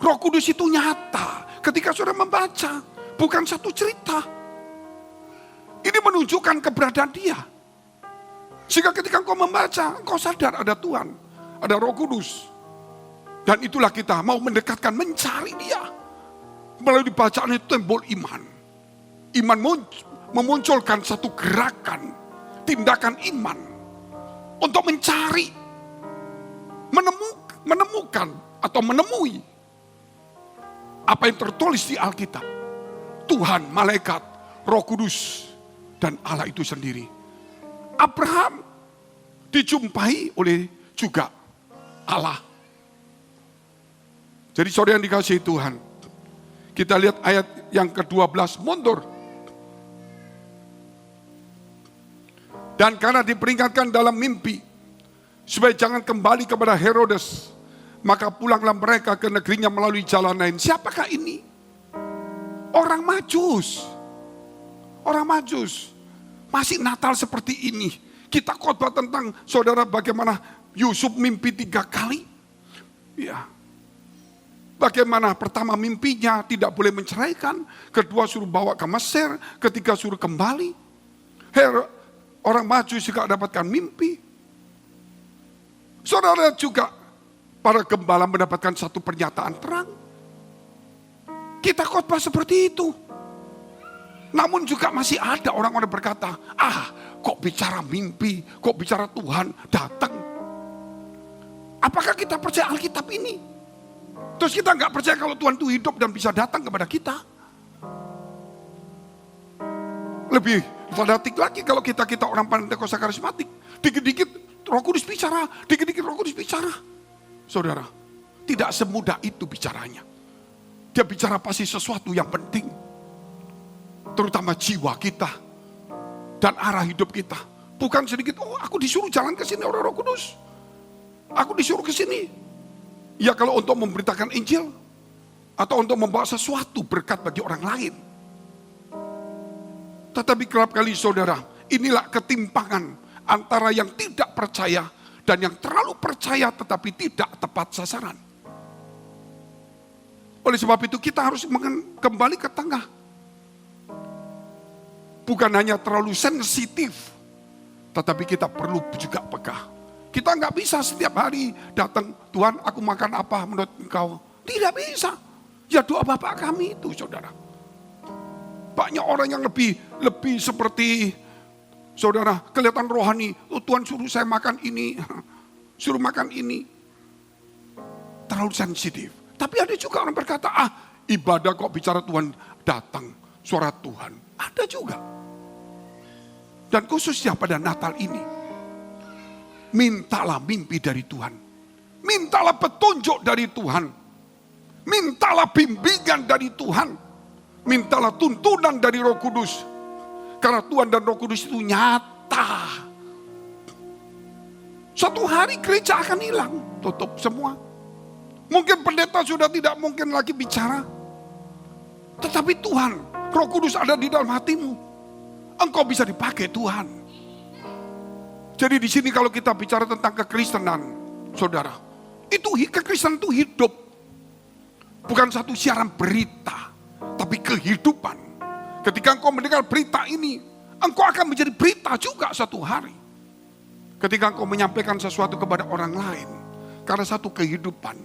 Roh Kudus itu nyata. Ketika saudara membaca, bukan satu cerita. Ini menunjukkan keberadaan dia. Sehingga ketika engkau membaca, engkau sadar ada Tuhan, ada Roh Kudus. Dan itulah kita mau mendekatkan, mencari dia. Melalui bacaan itu timbul iman. Iman memunculkan satu gerakan, tindakan iman. Untuk mencari, menemukan atau menemui apa yang tertulis di Alkitab. Tuhan, malaikat, Roh Kudus, dan Allah itu sendiri. Abraham dijumpai oleh juga Allah. Jadi saudara yang dikasihi Tuhan, kita lihat ayat yang ke-12 mundur. Dan karena diperingatkan dalam mimpi, supaya jangan kembali kepada Herodes, maka pulanglah mereka ke negerinya melalui jalan lain. Siapakah ini? Orang Majus. Orang Majus. Masih Natal seperti ini. Kita khotbah tentang saudara bagaimana Yusuf mimpi 3 kali. Ya. Bagaimana pertama mimpinya tidak boleh menceraikan. Kedua suruh bawa ke Mesir. Ketiga suruh kembali. Orang Majus juga dapatkan mimpi. Saudara juga para gembala mendapatkan satu pernyataan terang. Kita khotbah seperti itu. Namun juga masih ada orang-orang berkata, kok bicara mimpi, kok bicara Tuhan datang. Apakah kita percaya Alkitab ini? Terus kita nggak percaya kalau Tuhan itu hidup dan bisa datang kepada kita. Lebih fanatik lagi kalau kita orang Pentakosta karismatik. Dikit-dikit Roh Kudus bicara, dikit-dikit Roh Kudus bicara. Saudara, tidak semudah itu bicaranya. Dia bicara pasti sesuatu yang penting. Terutama jiwa kita dan arah hidup kita. Bukan sedikit, aku disuruh jalan ke sini oleh Roh Kudus. Aku disuruh ke sini. Ya kalau untuk memberitakan Injil atau untuk membawa sesuatu berkat bagi orang lain. Tetapi kerap kali saudara, inilah ketimpangan antara yang tidak percaya dan yang terlalu percaya tetapi tidak tepat sasaran. Oleh sebab itu kita harus kembali ke tengah. Bukan hanya terlalu sensitif, tetapi kita perlu juga peka. Kita nggak bisa setiap hari datang, Tuhan aku makan apa menurut engkau. Tidak bisa. Ya doa Bapak kami itu saudara. Banyak orang yang lebih seperti saudara, kelihatan rohani. Tuhan suruh saya makan ini, suruh makan ini. Terlalu sensitif. Tapi ada juga orang berkata, ibadah kok bicara Tuhan datang, suara Tuhan. Ada juga. Dan khususnya pada Natal ini, mintalah mimpi dari Tuhan. Mintalah petunjuk dari Tuhan. Mintalah bimbingan dari Tuhan. Mintalah tuntunan dari Roh Kudus. Karena Tuhan dan Roh Kudus itu nyata. Suatu hari gereja akan hilang, tutup semua. Mungkin pendeta sudah tidak mungkin lagi bicara. Tetapi Tuhan, Roh Kudus ada di dalam hatimu. Engkau bisa dipakai Tuhan. Jadi di sini kalau kita bicara tentang kekristenan, saudara, itu kekristenan itu hidup. Bukan satu siaran berita, tapi kehidupan. Ketika engkau mendengar berita ini, engkau akan menjadi berita juga satu hari. Ketika engkau menyampaikan sesuatu kepada orang lain, karena satu kehidupan.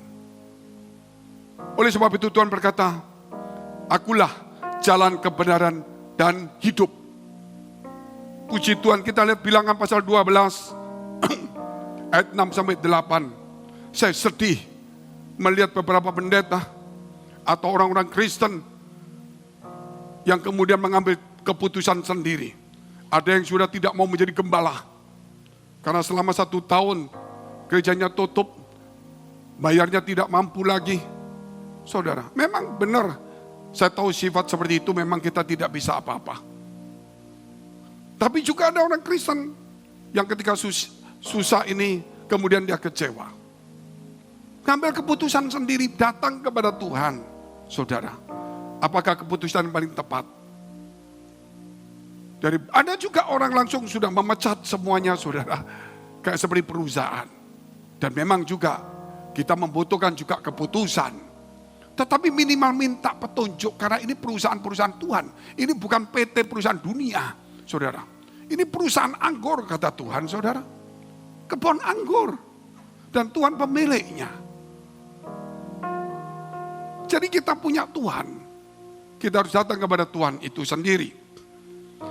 Oleh sebab itu Tuhan berkata, akulah jalan kebenaran dan hidup. Puji Tuhan, kita lihat Bilangan pasal 12 ayat 6-8. Saya sedih melihat beberapa pendeta atau orang-orang Kristen yang kemudian mengambil keputusan sendiri. Ada yang sudah tidak mau menjadi gembala. Karena selama 1 tahun gerejanya tutup, bayarnya tidak mampu lagi. Saudara, memang benar, saya tahu sifat seperti itu memang kita tidak bisa apa-apa. Tapi juga ada orang Kristen yang ketika susah ini kemudian dia kecewa. Ngambil keputusan sendiri datang kepada Tuhan. Saudara, apakah keputusan yang paling tepat? Ada juga orang langsung sudah memecat semuanya saudara. Kayak seperti perusahaan. Dan memang juga kita membutuhkan juga keputusan. Tetapi minimal minta petunjuk karena ini perusahaan-perusahaan Tuhan. Ini bukan PT perusahaan dunia, saudara. Ini perusahaan anggur kata Tuhan, saudara. Kebun anggur. Dan Tuhan pemiliknya. Jadi kita punya Tuhan. Kita harus datang kepada Tuhan itu sendiri.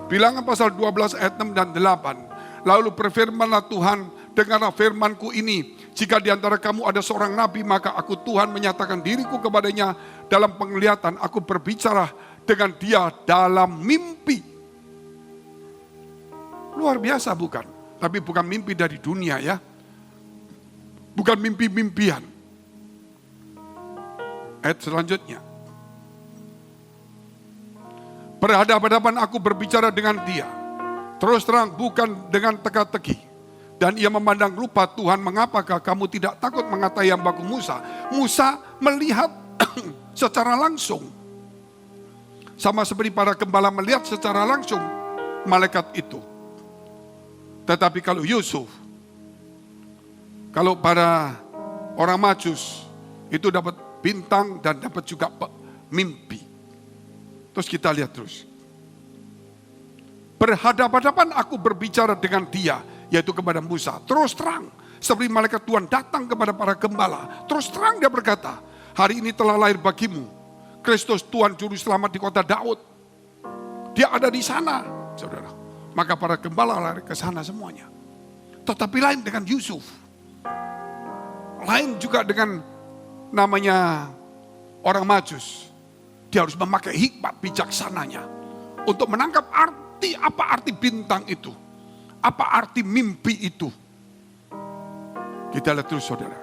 Bilangan pasal 12 ayat 6 dan 8. Lalu berfirmanlah Tuhan, dengarlah firmanku ini. Jika di antara kamu ada seorang nabi, maka aku Tuhan menyatakan diriku kepadanya dalam penglihatan. Aku berbicara dengan dia dalam mimpi. Luar biasa bukan? Tapi bukan mimpi dari dunia ya. Bukan mimpi-mimpian. Ayat selanjutnya. Berhadapan-hadapan aku berbicara dengan dia. Terus terang bukan dengan teka-teki. Dan ia memandang lupa, Tuhan, mengapakah kamu tidak takut mengatai hambaku Musa? Musa melihat secara langsung. Sama seperti para gembala melihat secara langsung malaikat itu. Tetapi kalau Yusuf, kalau para orang Majus itu dapat bintang dan dapat juga mimpi. Terus kita lihat terus. Berhadapan-hadapan aku berbicara dengan dia, yaitu kepada Musa. Terus terang, seperti malaikat Tuhan datang kepada para gembala. Terus terang dia berkata, hari ini telah lahir bagimu Kristus Tuhan Juru Selamat di kota Daud. Dia ada di sana, saudara. Maka para gembala lari ke sana semuanya. Tetapi lain dengan Yusuf. Lain juga dengan namanya orang Majus. Dia harus memakai hikmat bijaksananya untuk menangkap apa arti bintang itu. Apa arti mimpi itu. Kita lihat terus, saudara.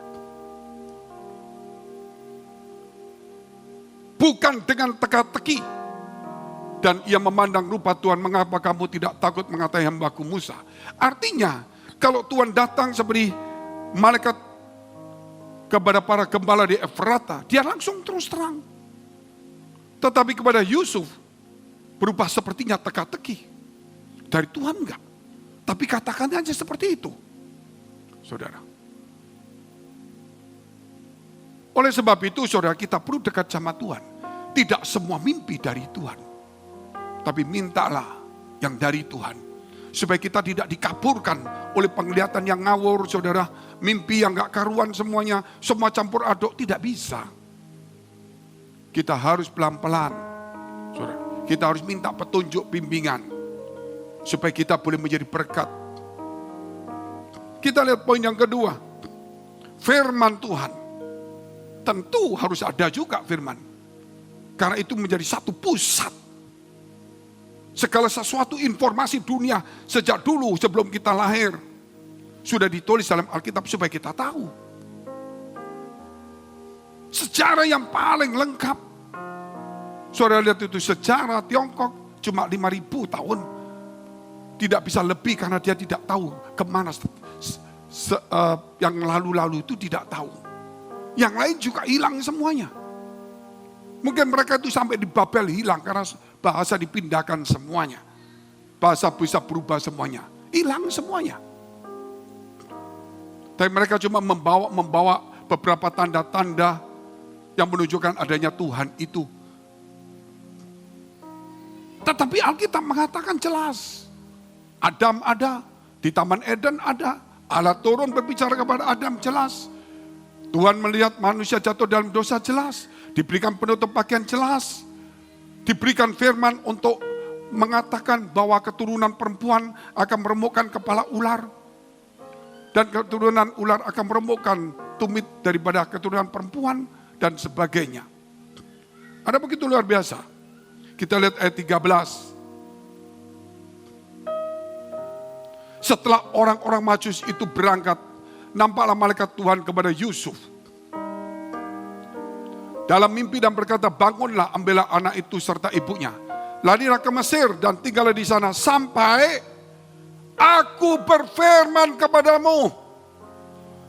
Bukan dengan teka-teki. Dan ia memandang rupa Tuhan, mengapa kamu tidak takut mengatai hambaku Musa. Artinya, kalau Tuhan datang seperti malaikat kepada para gembala di Efrata, dia langsung terus terang. Tetapi kepada Yusuf, berubah sepertinya teka-teki. Dari Tuhan enggak. Tapi katakannya aja seperti itu. Saudara. Oleh sebab itu, saudara, kita perlu dekat sama Tuhan. Tidak semua mimpi dari Tuhan. Tapi mintalah yang dari Tuhan. Supaya kita tidak dikaburkan oleh penglihatan yang ngawur, saudara. Mimpi yang gak karuan semuanya. Semua campur aduk, tidak bisa. Kita harus pelan-pelan. Saudara, kita harus minta petunjuk bimbingan. Supaya kita boleh menjadi berkat. Kita lihat poin yang kedua. Firman Tuhan. Tentu harus ada juga firman. Karena itu menjadi satu pusat. Segala sesuatu informasi dunia sejak dulu sebelum kita lahir. Sudah ditulis dalam Alkitab supaya kita tahu. Sejarah yang paling lengkap. Saudara lihat itu sejarah Tiongkok cuma 5.000 tahun. Tidak bisa lebih karena dia tidak tahu kemana yang lalu-lalu itu tidak tahu. Yang lain juga hilang semuanya. Mungkin mereka itu sampai di Babel hilang karena bahasa dipindahkan semuanya. Bahasa bisa berubah semuanya. Hilang semuanya. Tapi mereka cuma membawa beberapa tanda-tanda yang menunjukkan adanya Tuhan itu. Tetapi Alkitab mengatakan jelas. Adam ada, di Taman Eden ada, Allah turun berbicara kepada Adam jelas. Tuhan melihat manusia jatuh dalam dosa jelas, diberikan penutup pakaian jelas, diberikan firman untuk mengatakan bahwa keturunan perempuan akan meremukkan kepala ular, dan keturunan ular akan meremukkan tumit daripada keturunan perempuan, dan sebagainya. Ada begitu luar biasa. Kita lihat ayat 13. Setelah orang-orang Majus itu berangkat, nampaklah malaikat Tuhan kepada Yusuf dalam mimpi dan berkata, bangunlah, ambillah anak itu serta ibunya, larilah ke Mesir dan tinggallah di sana sampai aku berfirman kepadamu.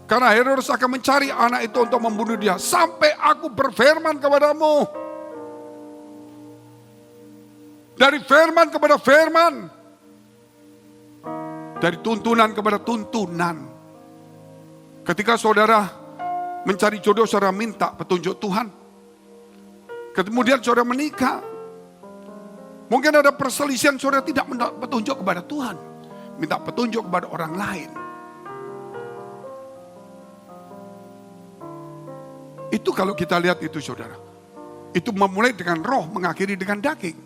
Karena Herodes akan mencari anak itu untuk membunuh dia. Sampai aku berfirman kepadamu. Dari firman kepada firman. Dari tuntunan kepada tuntunan. Ketika saudara mencari jodoh, saudara minta petunjuk Tuhan. Kemudian saudara menikah. Mungkin ada perselisihan, saudara tidak minta petunjuk kepada Tuhan. Minta petunjuk kepada orang lain. Itu kalau kita lihat itu, saudara. Itu memulai dengan roh, mengakhiri dengan daging.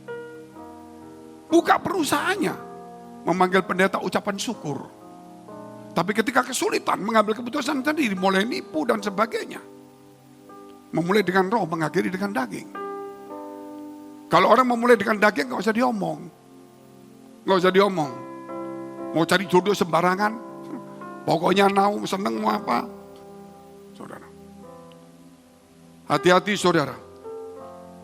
Buka perusahaannya. Memanggil pendeta ucapan syukur. Tapi ketika kesulitan mengambil keputusan sendiri, mulai nipu dan sebagainya. Memulai dengan roh, mengakhiri dengan daging. Kalau orang memulai dengan daging, gak usah diomong. Gak usah diomong. Mau cari jodoh sembarangan. Pokoknya seneng mau apa. Saudara. Hati-hati saudara.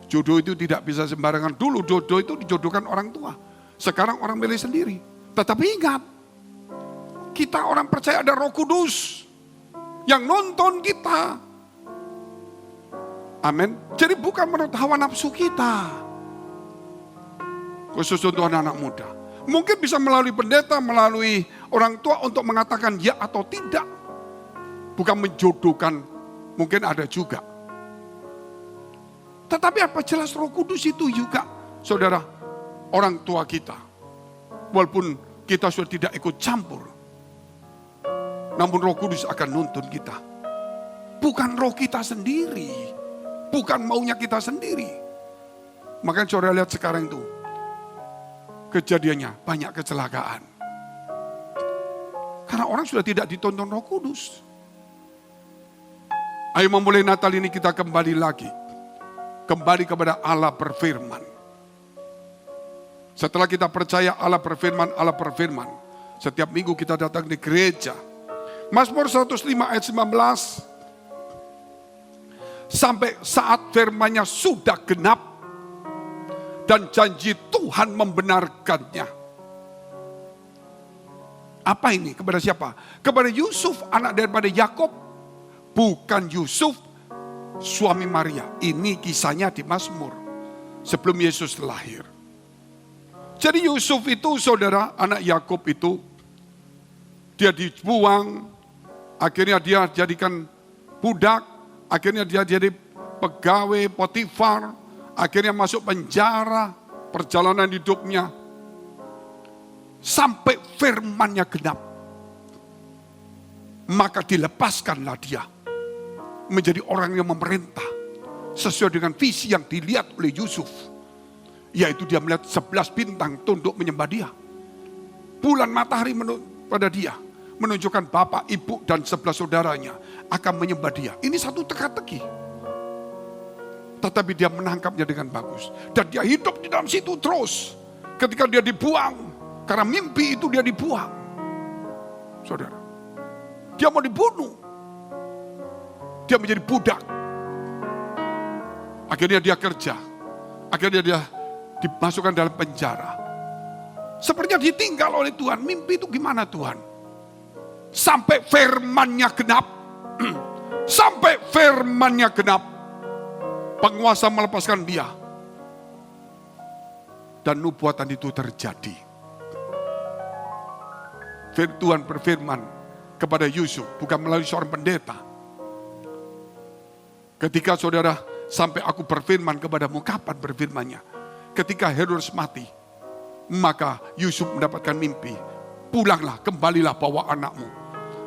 Jodoh itu tidak bisa sembarangan. Dulu jodoh itu dijodohkan orang tua. Sekarang orang milih sendiri. Tetapi ingat, kita orang percaya ada Roh Kudus yang nonton kita. Amin. Jadi bukan menurut hawa nafsu kita. Khusus untuk anak-anak muda. Mungkin bisa melalui pendeta, melalui orang tua untuk mengatakan ya atau tidak. Bukan menjodohkan, mungkin ada juga. Tetapi apa jelas Roh Kudus itu juga, saudara, orang tua kita. Walaupun kita sudah tidak ikut campur, namun Roh Kudus akan nuntun kita. Bukan roh kita sendiri, bukan maunya kita sendiri. Makanya saudara lihat sekarang itu, kejadiannya banyak kecelakaan. Karena orang sudah tidak ditonton Roh Kudus. Ayo memulai Natal ini kita kembali lagi. Kembali kepada Allah berfirman. Setelah kita percaya Allah berfirman. Setiap minggu kita datang di gereja. Mazmur 105 ayat 19. Sampai saat firman-Nya sudah genap. Dan janji Tuhan membenarkannya. Apa ini? Kepada siapa? Kepada Yusuf, anak daripada Yakub. Bukan Yusuf, suami Maria. Ini kisahnya di Mazmur. Sebelum Yesus lahir. Jadi Yusuf itu saudara, anak Yakub itu. Dia dibuang. Akhirnya dia jadikan budak. Akhirnya dia jadi pegawai Potifar. Akhirnya masuk penjara. Perjalanan hidupnya. Sampai firman-Nya genap. Maka dilepaskanlah dia. Menjadi orang yang memerintah. Sesuai dengan visi yang dilihat oleh Yusuf. Yaitu dia melihat 11 bintang tunduk menyembah dia. Bulan matahari pada dia. Menunjukkan bapak, ibu, dan 11 saudaranya akan menyembah dia. Ini satu teka-teki. Tetapi dia menangkapnya dengan bagus. Dan dia hidup di dalam situ terus. Ketika dia dibuang. Karena mimpi itu dia dibuang. Saudara. Dia mau dibunuh. Dia menjadi budak. Akhirnya dia kerja. Akhirnya dia dimasukkan dalam penjara. Sepertinya ditinggal oleh Tuhan. Mimpi itu gimana Tuhan? Sampai firman-Nya genap. Sampai firman-Nya genap. Penguasa melepaskan dia. Dan nubuatan itu terjadi. Tuhan berfirman kepada Yusuf. Bukan melalui seorang pendeta. Ketika saudara, sampai aku berfirman kepadamu, kapan berfirmannya? Ketika Herodes mati, maka Yusuf mendapatkan mimpi. Pulanglah, kembalilah bawa anakmu.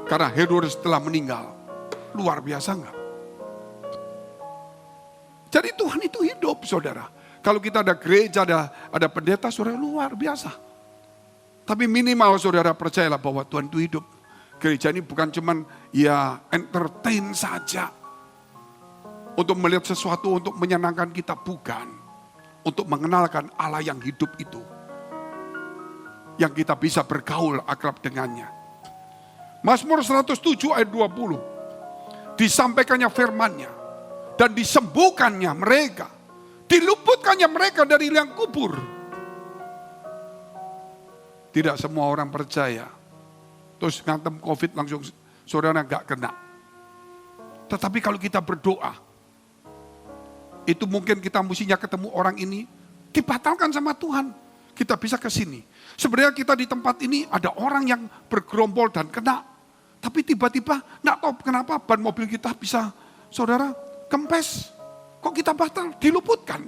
Karena Herodes telah meninggal. Luar biasa enggak? Jadi Tuhan itu hidup, saudara. Kalau kita ada gereja, ada pendeta, saudara, luar biasa. Tapi minimal saudara percayalah bahwa Tuhan itu hidup. Gereja ini bukan cuman ya entertain saja. Untuk melihat sesuatu, untuk menyenangkan kita, bukan. Untuk mengenalkan Allah yang hidup itu. Yang kita bisa bergaul akrab dengannya. Mazmur 107 ayat 20. Disampaikannya firman-Nya. Dan disembuhkannya mereka. Diluputkannya mereka dari liang kubur. Tidak semua orang percaya. Terus ngantem COVID langsung saudara gak kena. Tetapi kalau kita berdoa. Itu mungkin kita mestinya ketemu orang ini. Dibatalkan sama Tuhan. Kita bisa ke sini. Sebenarnya kita di tempat ini ada orang yang bergerombol dan kena. Tapi tiba-tiba gak tahu kenapa ban mobil kita bisa saudara kempes. Kok kita batal? Diluputkan.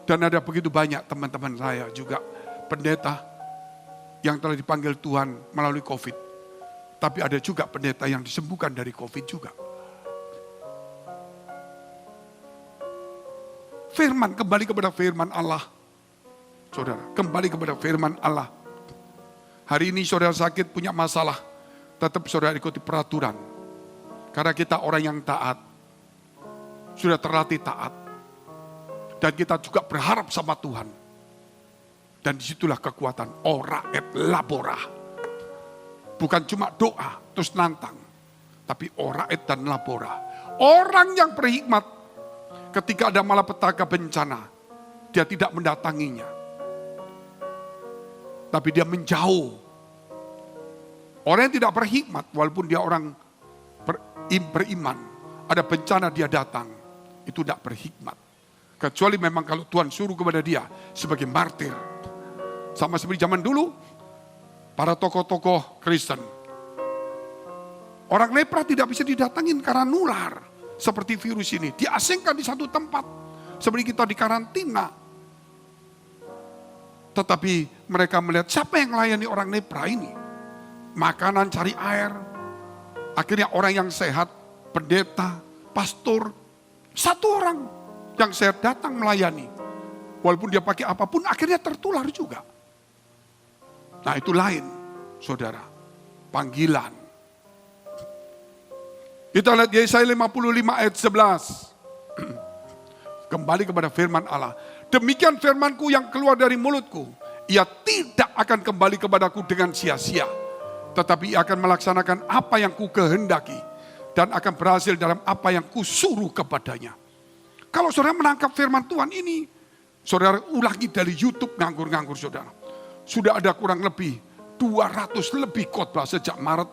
Dan ada begitu banyak teman-teman saya juga pendeta yang telah dipanggil Tuhan melalui COVID. Tapi ada juga pendeta yang disembuhkan dari COVID juga. Firman, kembali kepada firman Allah. Saudara, kembali kepada firman Allah. Hari ini saudara sakit punya masalah. Tetap saudara ikuti peraturan. Karena kita orang yang taat. Sudah terlatih taat. Dan kita juga berharap sama Tuhan. Dan disitulah kekuatan. Ora et labora. Bukan cuma doa terus nantang. Tapi ora et dan labora. Orang yang berhikmat. Ketika ada malapetaka bencana. Dia tidak mendatanginya. tapi dia menjauh. Orang yang tidak berhikmat, walaupun dia orang beriman, ada bencana dia datang, itu tidak berhikmat. Kecuali memang kalau Tuhan suruh kepada dia sebagai martir. Sama seperti zaman dulu, para tokoh-tokoh Kristen. Orang lepra tidak bisa didatangin karena nular. Seperti virus ini, diasingkan di satu tempat. Seperti kita di karantina. Tetapi mereka melihat siapa yang melayani orang lepra ini. Makanan, cari air. Akhirnya orang yang sehat, pendeta, pastor, satu orang yang sehat datang melayani. Walaupun dia pakai apapun, akhirnya tertular juga. Nah itu lain, saudara. Panggilan. Kita lihat Yesaya 55 ayat 11. Kembali kepada firman Allah. Demikian firmanku yang keluar dari mulutku. Ia tidak akan kembali kepadaku dengan sia-sia. Tetapi ia akan melaksanakan apa yang ku kehendaki. Dan akan berhasil dalam apa yang ku suruh kepadanya. Kalau saudara menangkap firman Tuhan ini. Saudara ulangi dari YouTube nganggur-nganggur saudara. Sudah ada kurang lebih 200 lebih khotbah sejak Maret.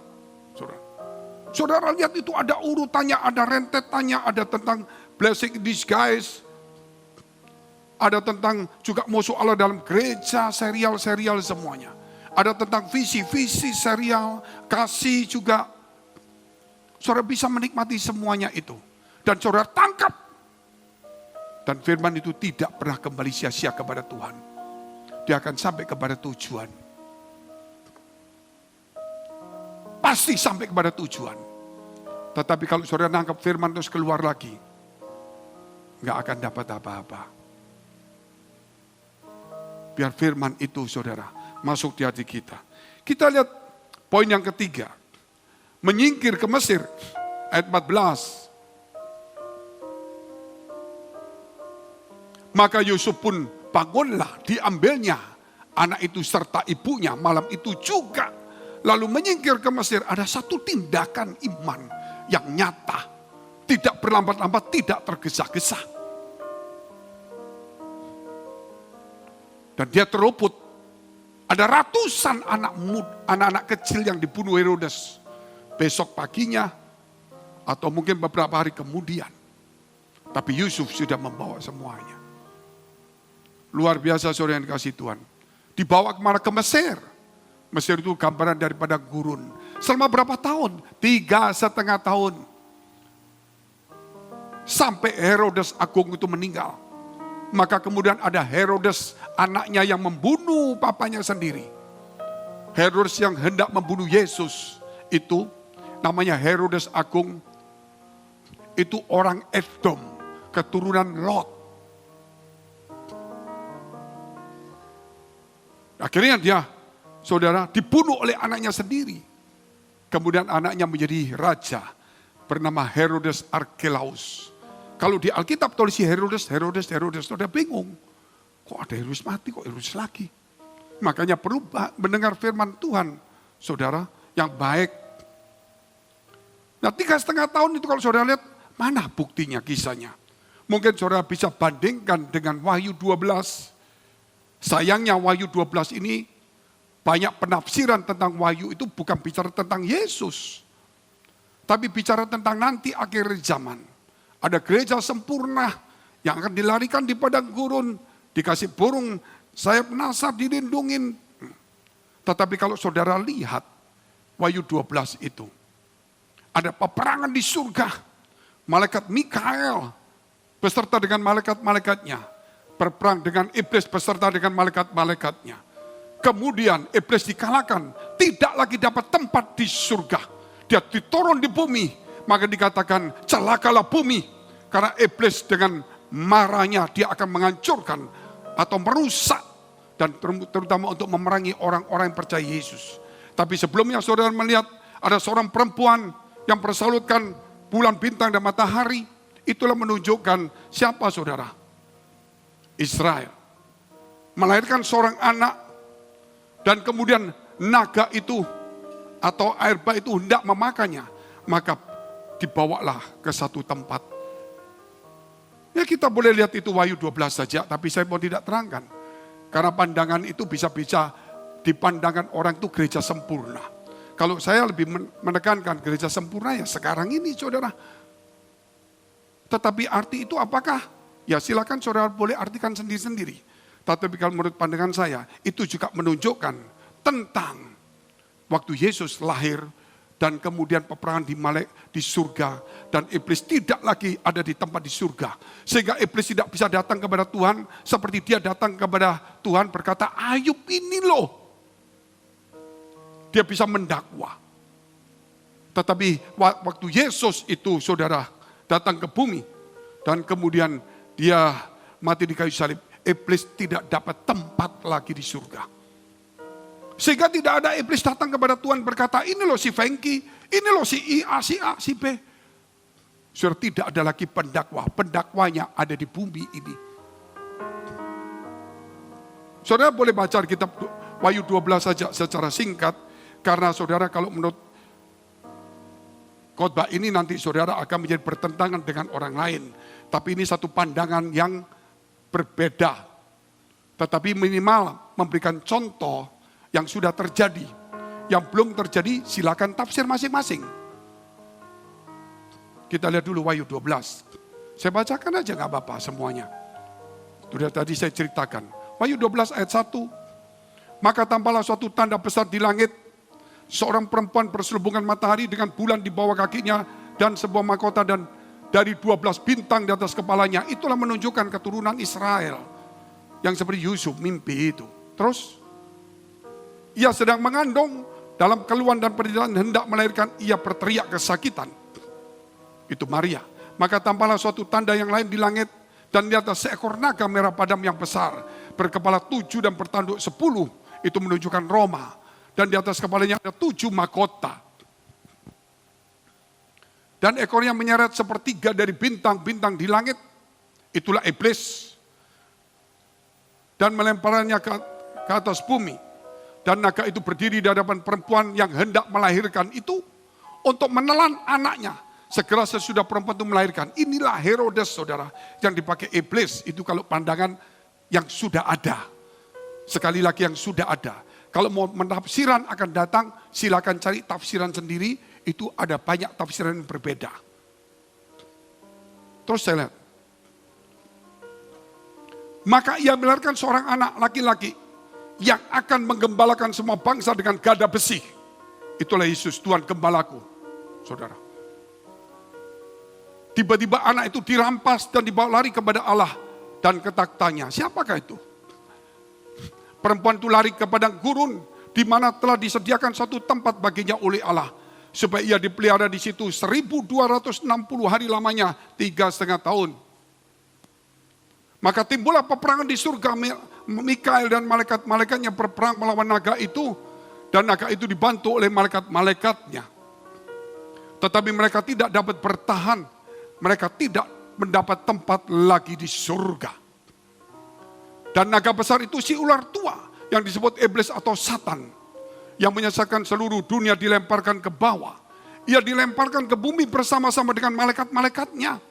Saudara lihat itu ada urutannya, ada rentetannya, ada tentang blessing in disguise. Ada tentang juga musuh Allah dalam gereja, serial-serial semuanya. Ada tentang visi-visi serial, kasih juga. Saudara bisa menikmati semuanya itu. Dan saudara tangkap. Dan firman itu tidak pernah kembali sia-sia kepada Tuhan. Dia akan sampai kepada tujuan. Pasti sampai kepada tujuan. Tetapi kalau saudara nangkap firman terus keluar lagi. Nggak akan dapat apa-apa. Biar firman itu saudara masuk di hati kita. Kita lihat poin yang ketiga. Menyingkir ke Mesir. Ayat 14. Maka Yusuf pun bangunlah, diambilnya anak itu serta ibunya malam itu juga. Lalu menyingkir ke Mesir. Ada satu tindakan iman yang nyata. Tidak berlambat-lambat, tidak tergesa-gesa. Dan dia terluput. Ada ratusan anak-anak kecil yang dibunuh Herodes. Besok paginya atau mungkin beberapa hari kemudian. Tapi Yusuf sudah membawa semuanya. Luar biasa saudara yang dikasihi Tuhan. Dibawa kemana? Ke Mesir. Mesir itu gambaran daripada gurun. Selama berapa tahun? 3,5 tahun. Sampai Herodes Agung itu meninggal. Maka kemudian ada Herodes anaknya yang membunuh papanya sendiri. Herodes yang hendak membunuh Yesus itu namanya Herodes Agung. Itu orang Edom, keturunan Lot. Akhirnya dia, saudara, dibunuh oleh anaknya sendiri. Kemudian anaknya menjadi raja bernama Herodes Archelaus. Kalau di Alkitab tulis Herodes, saudara bingung. Kok ada Herodes mati, kok Herodes lagi? Makanya perlu mendengar firman Tuhan, saudara, yang baik. Nah 3,5 tahun itu kalau saudara lihat, mana buktinya kisahnya? Mungkin saudara bisa bandingkan dengan Wahyu 12. Sayangnya Wahyu 12 ini banyak penafsiran tentang Wahyu itu bukan bicara tentang Yesus. Tapi bicara tentang nanti akhir zaman. Ada gereja sempurna yang akan dilarikan di padang gurun. Dikasih burung sayap nasar dilindungin. Tetapi kalau saudara lihat Wahyu 12 itu. Ada peperangan di surga. Malaikat Mikael beserta dengan malaikat-malaikatnya. Berperang dengan iblis beserta dengan malaikat-malaikatnya. Kemudian iblis dikalahkan. Tidak lagi dapat tempat di surga. Dia diturun di bumi. Maka dikatakan celakalah bumi. Karena iblis dengan marahnya dia akan menghancurkan atau merusak. Dan terutama untuk memerangi orang-orang yang percaya Yesus. Tapi sebelumnya saudara melihat ada seorang perempuan yang persalutkan bulan, bintang, dan matahari. Itulah menunjukkan siapa saudara? Israel. Melahirkan seorang anak. Dan kemudian naga itu atau air bah itu hendak memakannya. Maka dibawalah ke satu tempat. Ya kita boleh lihat itu Wahyu 12 saja. Tapi saya mau tidak terangkan. Karena pandangan itu bisa di pandangan orang itu gereja sempurna. Kalau saya lebih menekankan gereja sempurna ya sekarang ini saudara. Tetapi arti itu apakah? Ya silakan saudara boleh artikan sendiri-sendiri. Tetapi kalau menurut pandangan saya, itu juga menunjukkan tentang waktu Yesus lahir dan kemudian peperangan di surga. Dan iblis tidak lagi ada di tempat di surga. Sehingga iblis tidak bisa datang kepada Tuhan seperti dia datang kepada Tuhan berkata, Ayub ini loh. Dia bisa mendakwa. Tetapi waktu Yesus itu saudara datang ke bumi. Dan kemudian dia mati di kayu salib. Iblis tidak dapat tempat lagi di surga. Sehingga tidak ada iblis datang kepada Tuhan berkata, ini loh si Fengki, ini loh si A, si A, si B. Saudara, tidak ada lagi pendakwa. Pendakwanya ada di bumi ini. Saudara boleh baca kitab Wahyu 12 saja secara singkat. Karena saudara kalau menurut khotbah ini nanti saudara akan menjadi bertentangan dengan orang lain. Tapi ini satu pandangan yang berbeda. Tetapi minimal memberikan contoh yang sudah terjadi. Yang belum terjadi silakan tafsir masing-masing. Kita lihat dulu Wahyu 12. Saya bacakan aja gak apa-apa semuanya. Sudah tadi saya ceritakan. Wahyu 12 ayat 1. Maka tampaklah suatu tanda besar di langit. Seorang perempuan berselubungan matahari dengan bulan di bawah kakinya. Dan sebuah mahkota dan dari 12 bintang di atas kepalanya. Itulah menunjukkan keturunan Israel. Yang seperti Yusuf mimpi itu. Terus. Ia sedang mengandung. Dalam keluhan dan penderitaan hendak melahirkan. Ia berteriak kesakitan. Itu Maria. Maka tampaklah suatu tanda yang lain di langit. Dan di atas seekor naga merah padam yang besar. Berkepala 7 dan bertanduk 10. Itu menunjukkan Roma. Dan di atas kepalanya ada 7 mahkota. Dan ekornya menyeret sepertiga dari bintang-bintang di langit. Itulah iblis. Dan melemparkannya ke atas bumi. Dan naga itu berdiri di hadapan perempuan yang hendak melahirkan itu. Untuk menelan anaknya. Segera sesudah perempuan itu melahirkan. Inilah Herodes saudara. Yang dipakai iblis. Itu kalau pandangan yang sudah ada. Sekali lagi yang sudah ada. Kalau mau menafsiran akan datang, silakan cari tafsiran sendiri. Itu ada banyak tafsiran yang berbeda. Terus saya lihat. Maka ia melahirkan seorang anak laki-laki yang akan menggembalakan semua bangsa dengan gada besi. Itulah Yesus, Tuhan Gembalaku, saudara. Tiba-tiba anak itu dirampas dan dibawa lari kepada Allah dan ketakutannya. Siapakah itu? Perempuan itu lari ke padang gurun di mana telah disediakan satu tempat baginya oleh Allah supaya ia dipelihara di situ 1260 hari lamanya, 3,5 tahun. Maka timbullah peperangan di surga. Mikael dan malaikat-malaikatnya berperang melawan naga itu dan naga itu dibantu oleh malaikat-malaikatnya. Tetapi mereka tidak dapat bertahan. Mereka tidak mendapat tempat lagi di surga. Dan naga besar itu si ular tua yang disebut iblis atau Satan. Yang menyesatkan seluruh dunia dilemparkan ke bawah. Ia dilemparkan ke bumi bersama-sama dengan malaikat-malaikatnya.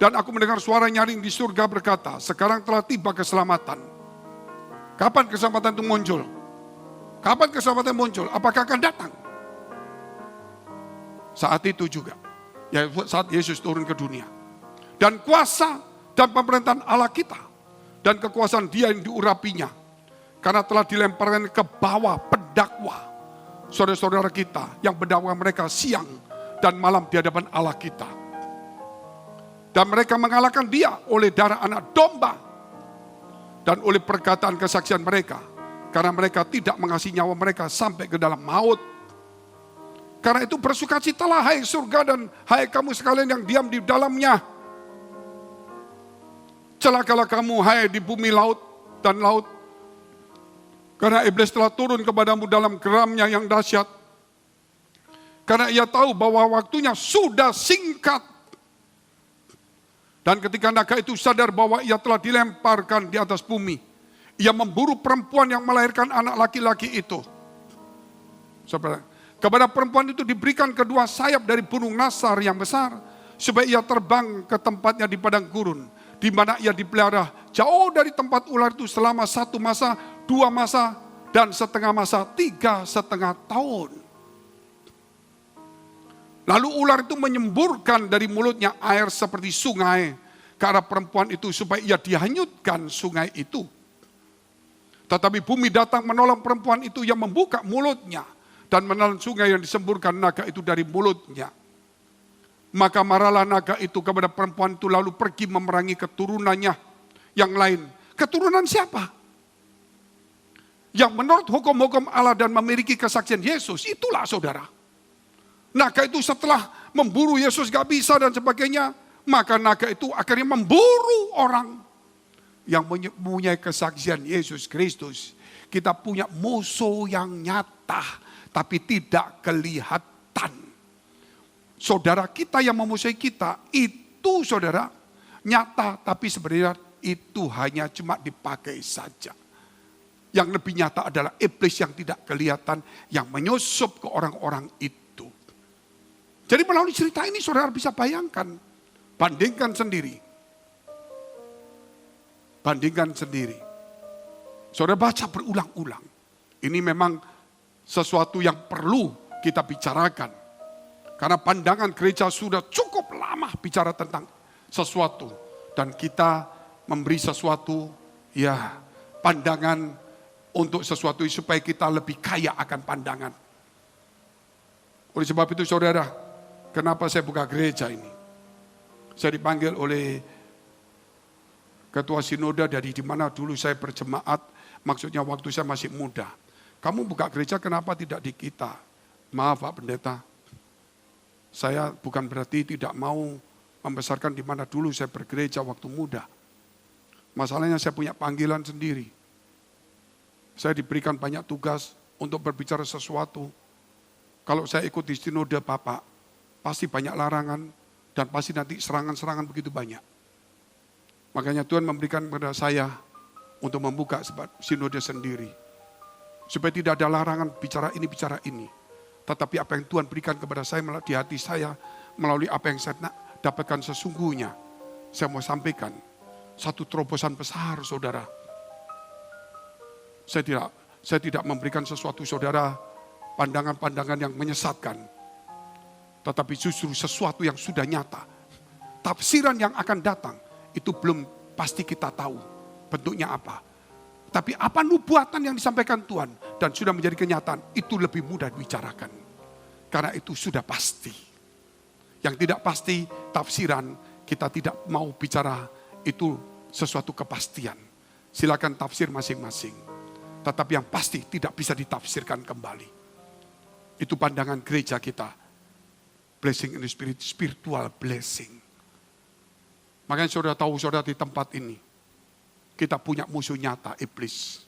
Dan aku mendengar suara nyaring di surga berkata, sekarang telah tiba keselamatan. Kapan keselamatan itu muncul? Kapan keselamatan muncul? Apakah akan datang? Saat itu juga. Ya, saat Yesus turun ke dunia. Dan kuasa dan pemerintahan Allah kita. Dan kekuasaan dia yang diurapinya. Karena telah dilemparkan ke bawah pendakwa. Saudara-saudara kita yang mendakwa mereka siang dan malam di hadapan Allah kita. Dan mereka mengalahkan dia oleh darah anak domba. Dan oleh perkataan kesaksian mereka. Karena mereka tidak mengasihi nyawa mereka sampai ke dalam maut. Karena itu bersukacitalah hai surga dan hai kamu sekalian yang diam di dalamnya. Celakalah kamu hai di bumi laut dan laut. Karena iblis telah turun kepadamu dalam geramnya yang dahsyat. Karena ia tahu bahwa waktunya sudah singkat. Dan ketika naga itu sadar bahwa ia telah dilemparkan di atas bumi. Ia memburu perempuan yang melahirkan anak laki-laki itu. Kepada perempuan itu diberikan kedua sayap dari burung nasar yang besar. Supaya ia terbang ke tempatnya di padang gurun. Di mana ia dipelihara jauh dari tempat ular itu selama 1 masa, 2 masa, dan setengah masa 3,5 tahun. Lalu ular itu menyemburkan dari mulutnya air seperti sungai ke arah perempuan itu supaya ia dihanyutkan sungai itu. Tetapi bumi datang menolong perempuan itu yang membuka mulutnya dan menelan sungai yang disemburkan naga itu dari mulutnya. Maka marahlah naga itu kepada perempuan itu lalu pergi memerangi keturunannya yang lain. Keturunan siapa? Yang menurut hukum-hukum Allah dan memiliki kesaksian Yesus, itulah saudara. Naga itu setelah memburu Yesus gak bisa dan sebagainya, maka naga itu akhirnya memburu orang yang mempunyai kesaksian Yesus Kristus. Kita punya musuh yang nyata, tapi tidak kelihatan. Saudara kita yang memusuhi kita, itu saudara nyata, tapi sebenarnya itu hanya cuma dipakai saja. Yang lebih nyata adalah iblis yang tidak kelihatan, yang menyusup ke orang-orang itu. Jadi melalui cerita ini saudara bisa bayangkan, bandingkan sendiri. Bandingkan sendiri. Saudara baca berulang-ulang. Ini memang sesuatu yang perlu kita bicarakan. Karena pandangan gereja sudah cukup lama bicara tentang sesuatu. Dan kita memberi sesuatu, ya pandangan untuk sesuatu supaya kita lebih kaya akan pandangan. Oleh sebab itu saudara, kenapa saya buka gereja ini? Saya dipanggil oleh ketua sinode dari dimana dulu saya berjemaat, maksudnya waktu saya masih muda. Kamu buka gereja kenapa tidak di kita? Maaf Pak Pendeta, saya bukan berarti tidak mau membesarkan di mana dulu saya bergereja waktu muda. Masalahnya saya punya panggilan sendiri. Saya diberikan banyak tugas untuk berbicara sesuatu. Kalau saya ikut di sinode Bapak, pasti banyak larangan dan pasti nanti serangan-serangan begitu banyak. Makanya Tuhan memberikan kepada saya untuk membuka sinode sendiri. Supaya tidak ada larangan bicara ini. Tetapi apa yang Tuhan berikan kepada saya di hati saya, melalui apa yang saya dapatkan sesungguhnya, saya mau sampaikan satu terobosan besar saudara. Saya tidak memberikan sesuatu saudara, pandangan-pandangan yang menyesatkan. Tetapi justru sesuatu yang sudah nyata. Tafsiran yang akan datang, itu belum pasti kita tahu bentuknya apa. Tapi apa nubuatan yang disampaikan Tuhan dan sudah menjadi kenyataan, itu lebih mudah dibicarakan. Karena itu sudah pasti. Yang tidak pasti tafsiran, kita tidak mau bicara itu sesuatu kepastian. Silakan tafsir masing-masing. Tetapi yang pasti tidak bisa ditafsirkan kembali. Itu pandangan gereja kita. Blessing in the spirit, spiritual blessing. Makanya saudara tahu saudara di tempat ini, kita punya musuh nyata, iblis.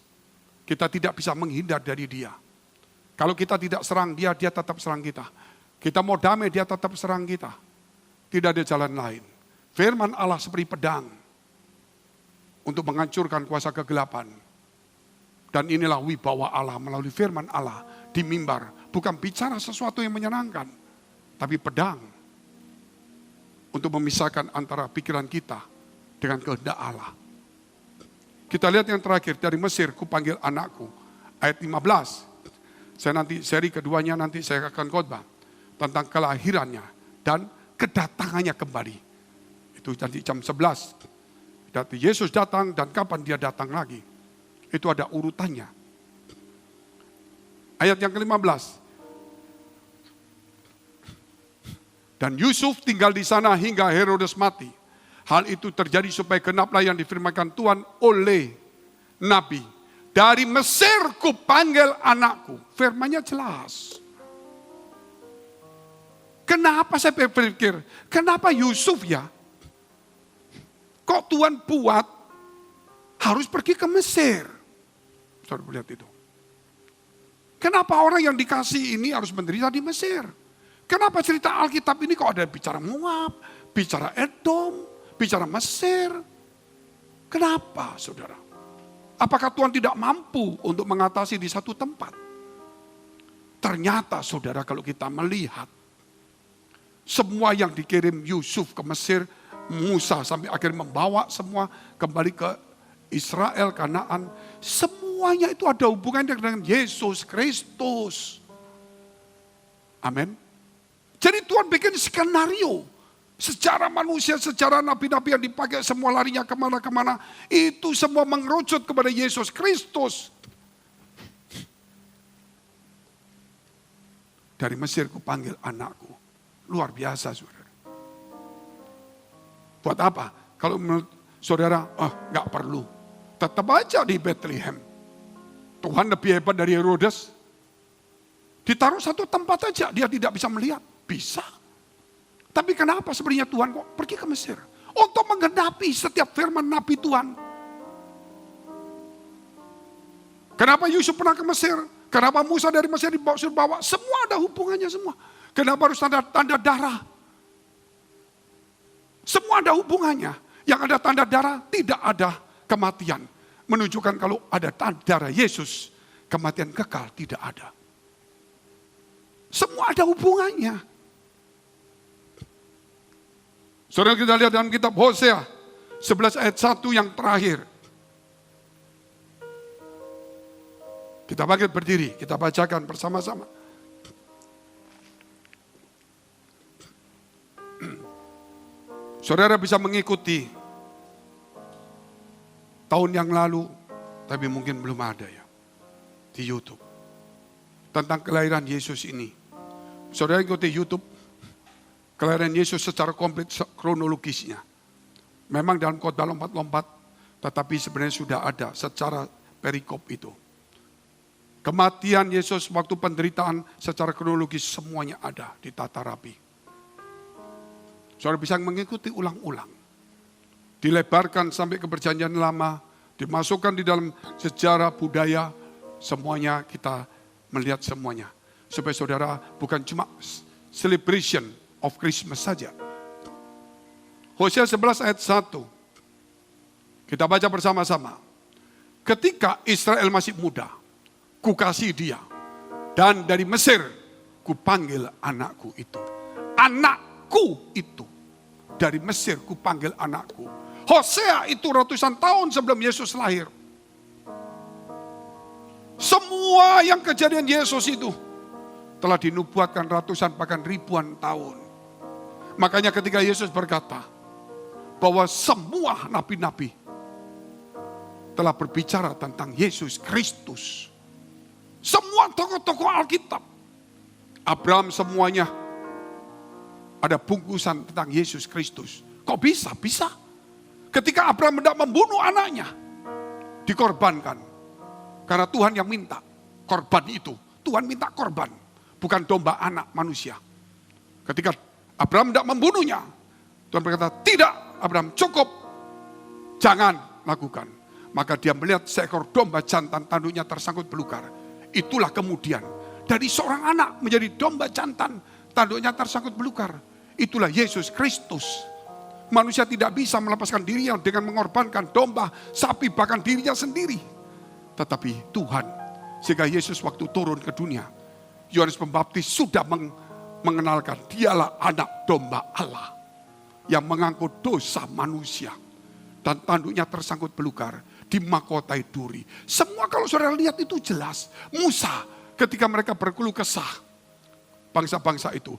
Kita tidak bisa menghindar dari dia. Kalau kita tidak serang dia, dia tetap serang kita. Kita mau damai, dia tetap serang kita. Tidak ada jalan lain. Firman Allah seperti pedang untuk menghancurkan kuasa kegelapan. Dan inilah wibawa Allah melalui firman Allah di mimbar. Bukan bicara sesuatu yang menyenangkan, tapi pedang untuk memisahkan antara pikiran kita dengan kehendak Allah. Kita lihat yang terakhir dari Mesir, kupanggil anakku. Ayat 15. Saya nanti seri keduanya nanti saya akan khotbah tentang kelahirannya dan kedatangannya kembali. Itu nanti jam 11. Nanti Yesus datang dan kapan dia datang lagi. Itu ada urutannya. Ayat yang ke-15. Dan Yusuf tinggal di sana hingga Herodes mati. Hal itu terjadi supaya genaplah yang difirmankan Tuhan oleh Nabi. Dari Mesir kupanggil anakku. Firmannya jelas. Kenapa saya berpikir, kenapa Yusuf ya? Kok Tuhan buat harus pergi ke Mesir? Saudara lihat itu. Kenapa orang yang dikasih ini harus menderita di Mesir? Kenapa cerita Alkitab ini kok ada bicara Moab, bicara Edom, bicara Mesir? Kenapa saudara? Apakah Tuhan tidak mampu untuk mengatasi di satu tempat? Ternyata saudara kalau kita melihat semua yang dikirim Yusuf ke Mesir, Musa sampai akhirnya membawa semua kembali ke Israel, Kanaan. Semua Semuanya itu ada hubungannya dengan Yesus Kristus. Amin. Jadi Tuhan bikin skenario. Secara manusia, secara nabi-nabi yang dipakai, semua larinya kemana-kemana. Itu semua mengerucut kepada Yesus Kristus. Dari Mesir ku panggil anakku. Luar biasa, saudara. Buat apa? Kalau menurut saudara, nggak perlu. Tetap aja di Bethlehem. Tuhan lebih hebat dari Herodes. Ditaruh satu tempat aja, dia tidak bisa melihat. Bisa. Tapi kenapa sebenarnya Tuhan kok pergi ke Mesir? Untuk menggenapi setiap firman Nabi Tuhan. Kenapa Yusuf pernah ke Mesir? Kenapa Musa dari Mesir dibawa? Semua ada hubungannya semua. Kenapa harus tanda darah? Semua ada hubungannya. Yang ada tanda darah, tidak ada kematian. Menunjukkan kalau ada tanda darah Yesus, kematian kekal tidak ada. Semua ada hubungannya. Saudara, kita lihat dalam kitab Hosea 11 ayat 1 yang terakhir. Kita bangkit berdiri, kita bacakan bersama-sama. Saudara bisa mengikuti tahun yang lalu, tapi mungkin belum ada ya, di YouTube. Tentang kelahiran Yesus ini. Saudara ikuti YouTube, kelahiran Yesus secara komplit kronologisnya. Memang dalam khotbah lompat-lompat, tetapi sebenarnya sudah ada secara perikop itu. Kematian Yesus waktu penderitaan secara kronologis semuanya ada di tata rapi. Saudara bisa mengikuti ulang-ulang. Dilebarkan sampai ke perjanjian lama, dimasukkan di dalam sejarah budaya, semuanya kita melihat semuanya. Supaya saudara bukan cuma celebration of Christmas saja. Hosea 11 ayat 1. Kita baca bersama-sama. Ketika Israel masih muda, ku kasih dia. Dan dari Mesir, ku panggil anakku itu. Anakku itu. Dari Mesir, ku panggil anakku. Hosea itu ratusan tahun sebelum Yesus lahir. Semua yang kejadian Yesus itu telah dinubuatkan ratusan bahkan ribuan tahun. Makanya ketika Yesus berkata bahwa semua nabi-nabi telah berbicara tentang Yesus Kristus. Semua tokoh-tokoh Alkitab, Abraham semuanya ada bungkusan tentang Yesus Kristus. Kok bisa? Bisa. Ketika Abraham hendak membunuh anaknya, dikorbankan. Karena Tuhan yang minta korban itu. Tuhan minta korban, bukan domba anak manusia. Ketika Abraham hendak membunuhnya, Tuhan berkata, tidak Abraham, cukup. Jangan lakukan. Maka dia melihat seekor domba jantan tanduknya tersangkut belukar. Itulah kemudian dari seorang anak menjadi domba jantan tanduknya tersangkut belukar. Itulah Yesus Kristus. Manusia tidak bisa melepaskan dirinya dengan mengorbankan domba, sapi, bahkan dirinya sendiri. Tetapi Tuhan, sehingga Yesus waktu turun ke dunia, Yohanes Pembaptis sudah mengenalkan dialah anak domba Allah yang mengangkut dosa manusia. Dan tanduknya tersangkut belukar, dimahkotai duri. Semua kalau saudara lihat itu jelas. Musa ketika mereka berkeluh kesah, bangsa-bangsa itu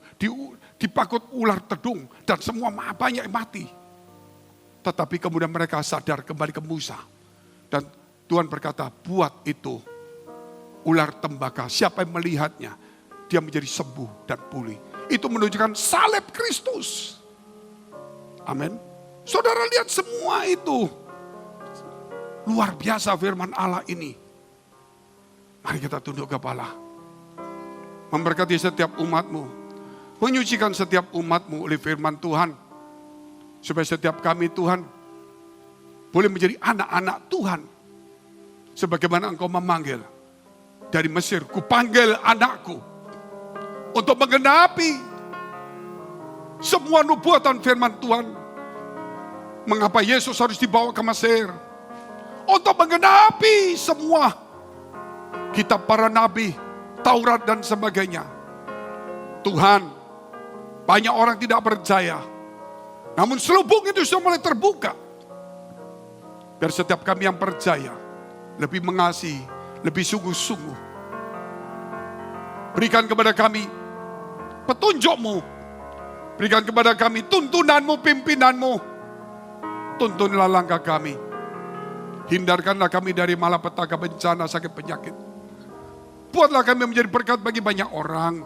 dipakut ular tedung dan semua banyak yang mati. Tetapi kemudian mereka sadar kembali ke Musa. Dan Tuhan berkata, buat itu ular tembaka. Siapa yang melihatnya, dia menjadi sembuh dan pulih. Itu menunjukkan salib Kristus. Amin. Saudara lihat semua itu. Luar biasa firman Allah ini. Mari kita tunduk kepala. Memberkati setiap umatmu. Menyucikan setiap umatmu oleh firman Tuhan. Supaya setiap kami Tuhan boleh menjadi anak-anak Tuhan. Sebagaimana engkau memanggil. Dari Mesir, ku panggil anakku. Untuk menggenapi semua nubuatan firman Tuhan. Mengapa Yesus harus dibawa ke Mesir? Untuk menggenapi semua kitab para nabi, Taurat dan sebagainya. Tuhan, banyak orang tidak percaya. Namun selubung itu sudah mulai terbuka. Biar setiap kami yang percaya lebih mengasihi, lebih sungguh-sungguh. Berikan kepada kami petunjuk-Mu. Berikan kepada kami tuntunan-Mu, pimpinan-Mu. Tuntunlah langkah kami. Hindarkanlah kami dari malapetaka, bencana, sakit, penyakit. Buatlah kami menjadi berkat bagi banyak orang.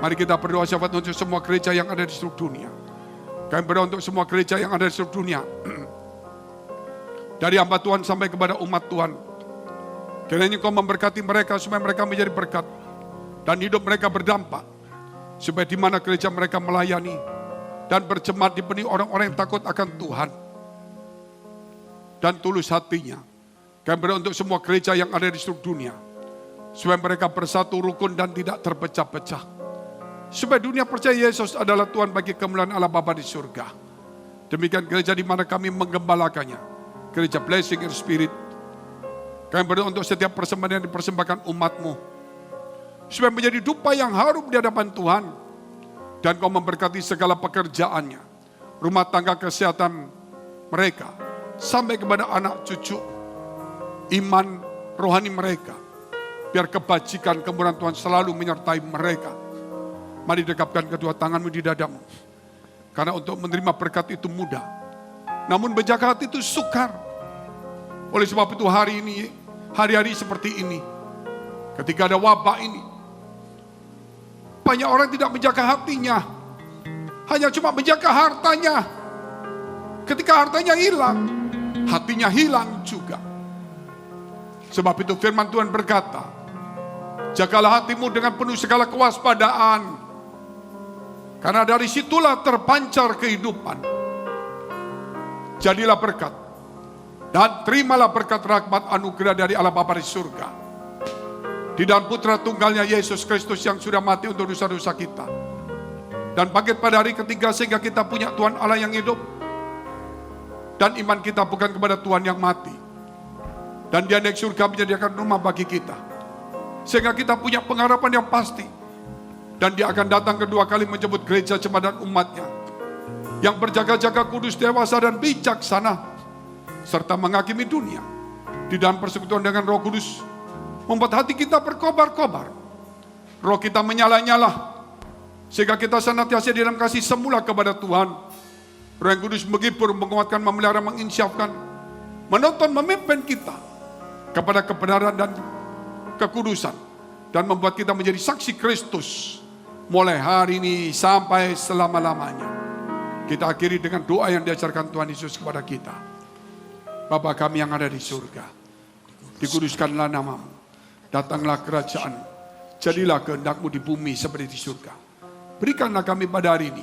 Mari kita berdoa syafaat untuk semua gereja yang ada di seluruh dunia. Kami berdoa untuk semua gereja yang ada di seluruh dunia. Dari hamba Tuhan sampai kepada umat Tuhan. Kiranya Engkau memberkati mereka supaya mereka menjadi berkat. Dan hidup mereka berdampak. Supaya di mana gereja mereka melayani. Dan berjemaat dipenuhi orang-orang yang takut akan Tuhan. Dan tulus hatinya. Kami berdoa untuk semua gereja yang ada di seluruh dunia. Supaya mereka bersatu rukun dan tidak terpecah-pecah. Supaya dunia percaya Yesus adalah Tuhan bagi kemuliaan Allah Bapa di surga. Demikian gereja di mana kami menggembalakannya. Gereja Blessing in Spirit. Kami berdoa untuk setiap persembahan yang dipersembahkan umat-Mu. Supaya menjadi dupa yang harum di hadapan Tuhan. Dan Kau memberkati segala pekerjaannya. Rumah tangga, kesehatan mereka. Sampai kepada anak cucu. Iman rohani mereka. Biar kebajikan kemurahan Tuhan selalu menyertai mereka. Mari dekapkan kedua tanganmu di dadamu. Karena untuk menerima berkat itu mudah. Namun menjaga hati itu sukar. Oleh sebab itu hari ini, hari-hari seperti ini. Ketika ada wabah ini. Banyak orang tidak menjaga hatinya. Hanya cuma menjaga hartanya. Ketika hartanya hilang, hatinya hilang juga. Sebab itu firman Tuhan berkata, jagalah hatimu dengan penuh segala kewaspadaan. Karena dari situlah terpancar kehidupan. Jadilah berkat. Dan terimalah berkat rahmat anugerah dari Allah Bapa di surga. Di dalam putra tunggalnya Yesus Kristus yang sudah mati untuk dosa-dosa kita. Dan bangkit pada hari ketiga sehingga kita punya Tuhan Allah yang hidup. Dan iman kita bukan kepada Tuhan yang mati. Dan Dia naik surga menyediakan rumah bagi kita. Sehingga kita punya pengharapan yang pasti. Dan Dia akan datang kedua kali menjemput gereja jemaat dan umatnya. Yang berjaga-jaga kudus, dewasa dan bijaksana. Serta menghakimi dunia. Di dalam persekutuan dengan Roh Kudus. Membuat hati kita berkobar-kobar. Roh kita menyala-nyala. Sehingga kita senantiasa di dalam kasih semula kepada Tuhan. Roh yang kudus menghibur, menguatkan, memelihara, menginsyafkan. Menuntun, memimpin kita. Kepada kebenaran dan kekudusan. Dan membuat kita menjadi saksi Kristus. Mulai hari ini sampai selama-lamanya. Kita akhiri dengan doa yang diajarkan Tuhan Yesus kepada kita. Bapa kami yang ada di surga. Dikuduskanlah nama-Mu. Datanglah kerajaan. Jadilah kehendak-Mu di bumi seperti di surga. Berikanlah kami pada hari ini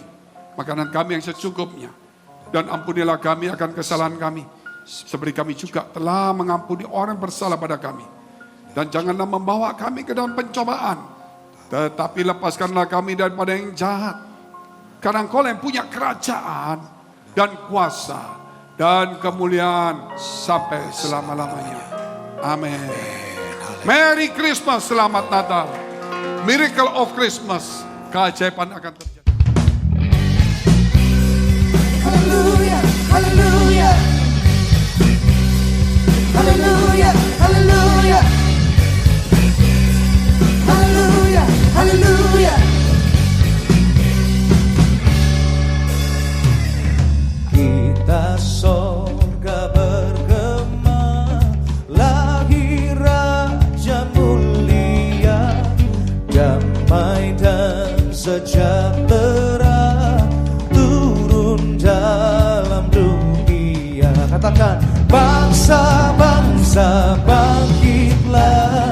makanan kami yang secukupnya. Dan ampunilah kami akan kesalahan kami. Seperti kami juga telah mengampuni orang bersalah pada kami. Dan janganlah membawa kami ke dalam pencobaan. Tetapi lepaskanlah kami daripada yang jahat. Karena Engkau yang punya kerajaan dan kuasa dan kemuliaan sampai selama-lamanya. Amin. Merry Christmas, selamat Natal. Miracle of Christmas. Keajaiban akan terjadi. Hallelujah, hallelujah. Hallelujah, hallelujah. Hallelujah, hallelujah. Kita sorga bergema, lahir Raja mulia, damai dan sejahtera turun dalam dunia. Katakan, bangsa-bangsa bangkitlah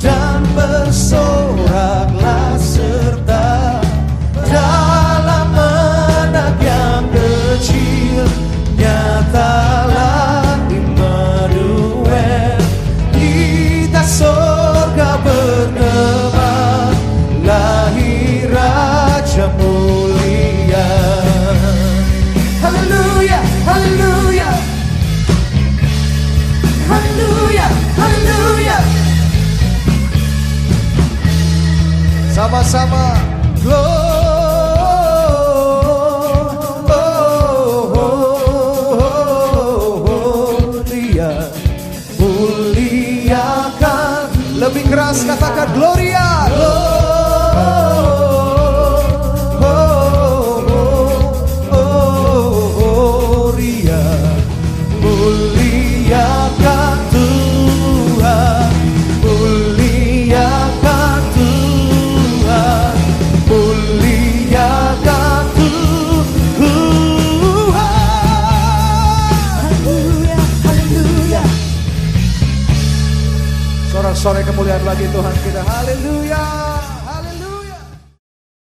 dan bersoraklah serta dalam anak yang kecil nyatalah Immanuel. Kita sorga bergema, lahir Raja mulia. Hallelujah, hallelujah. Hallelujah, hallelujah. Sama-sama katakan Gloria. Gloria. Muliakan Tuhan, muliakan Tuhan, muliakan Tuhan. Haleluya, haleluya. Sorak-sorai kemuliaan bagi Tuhan kita. Haleluya.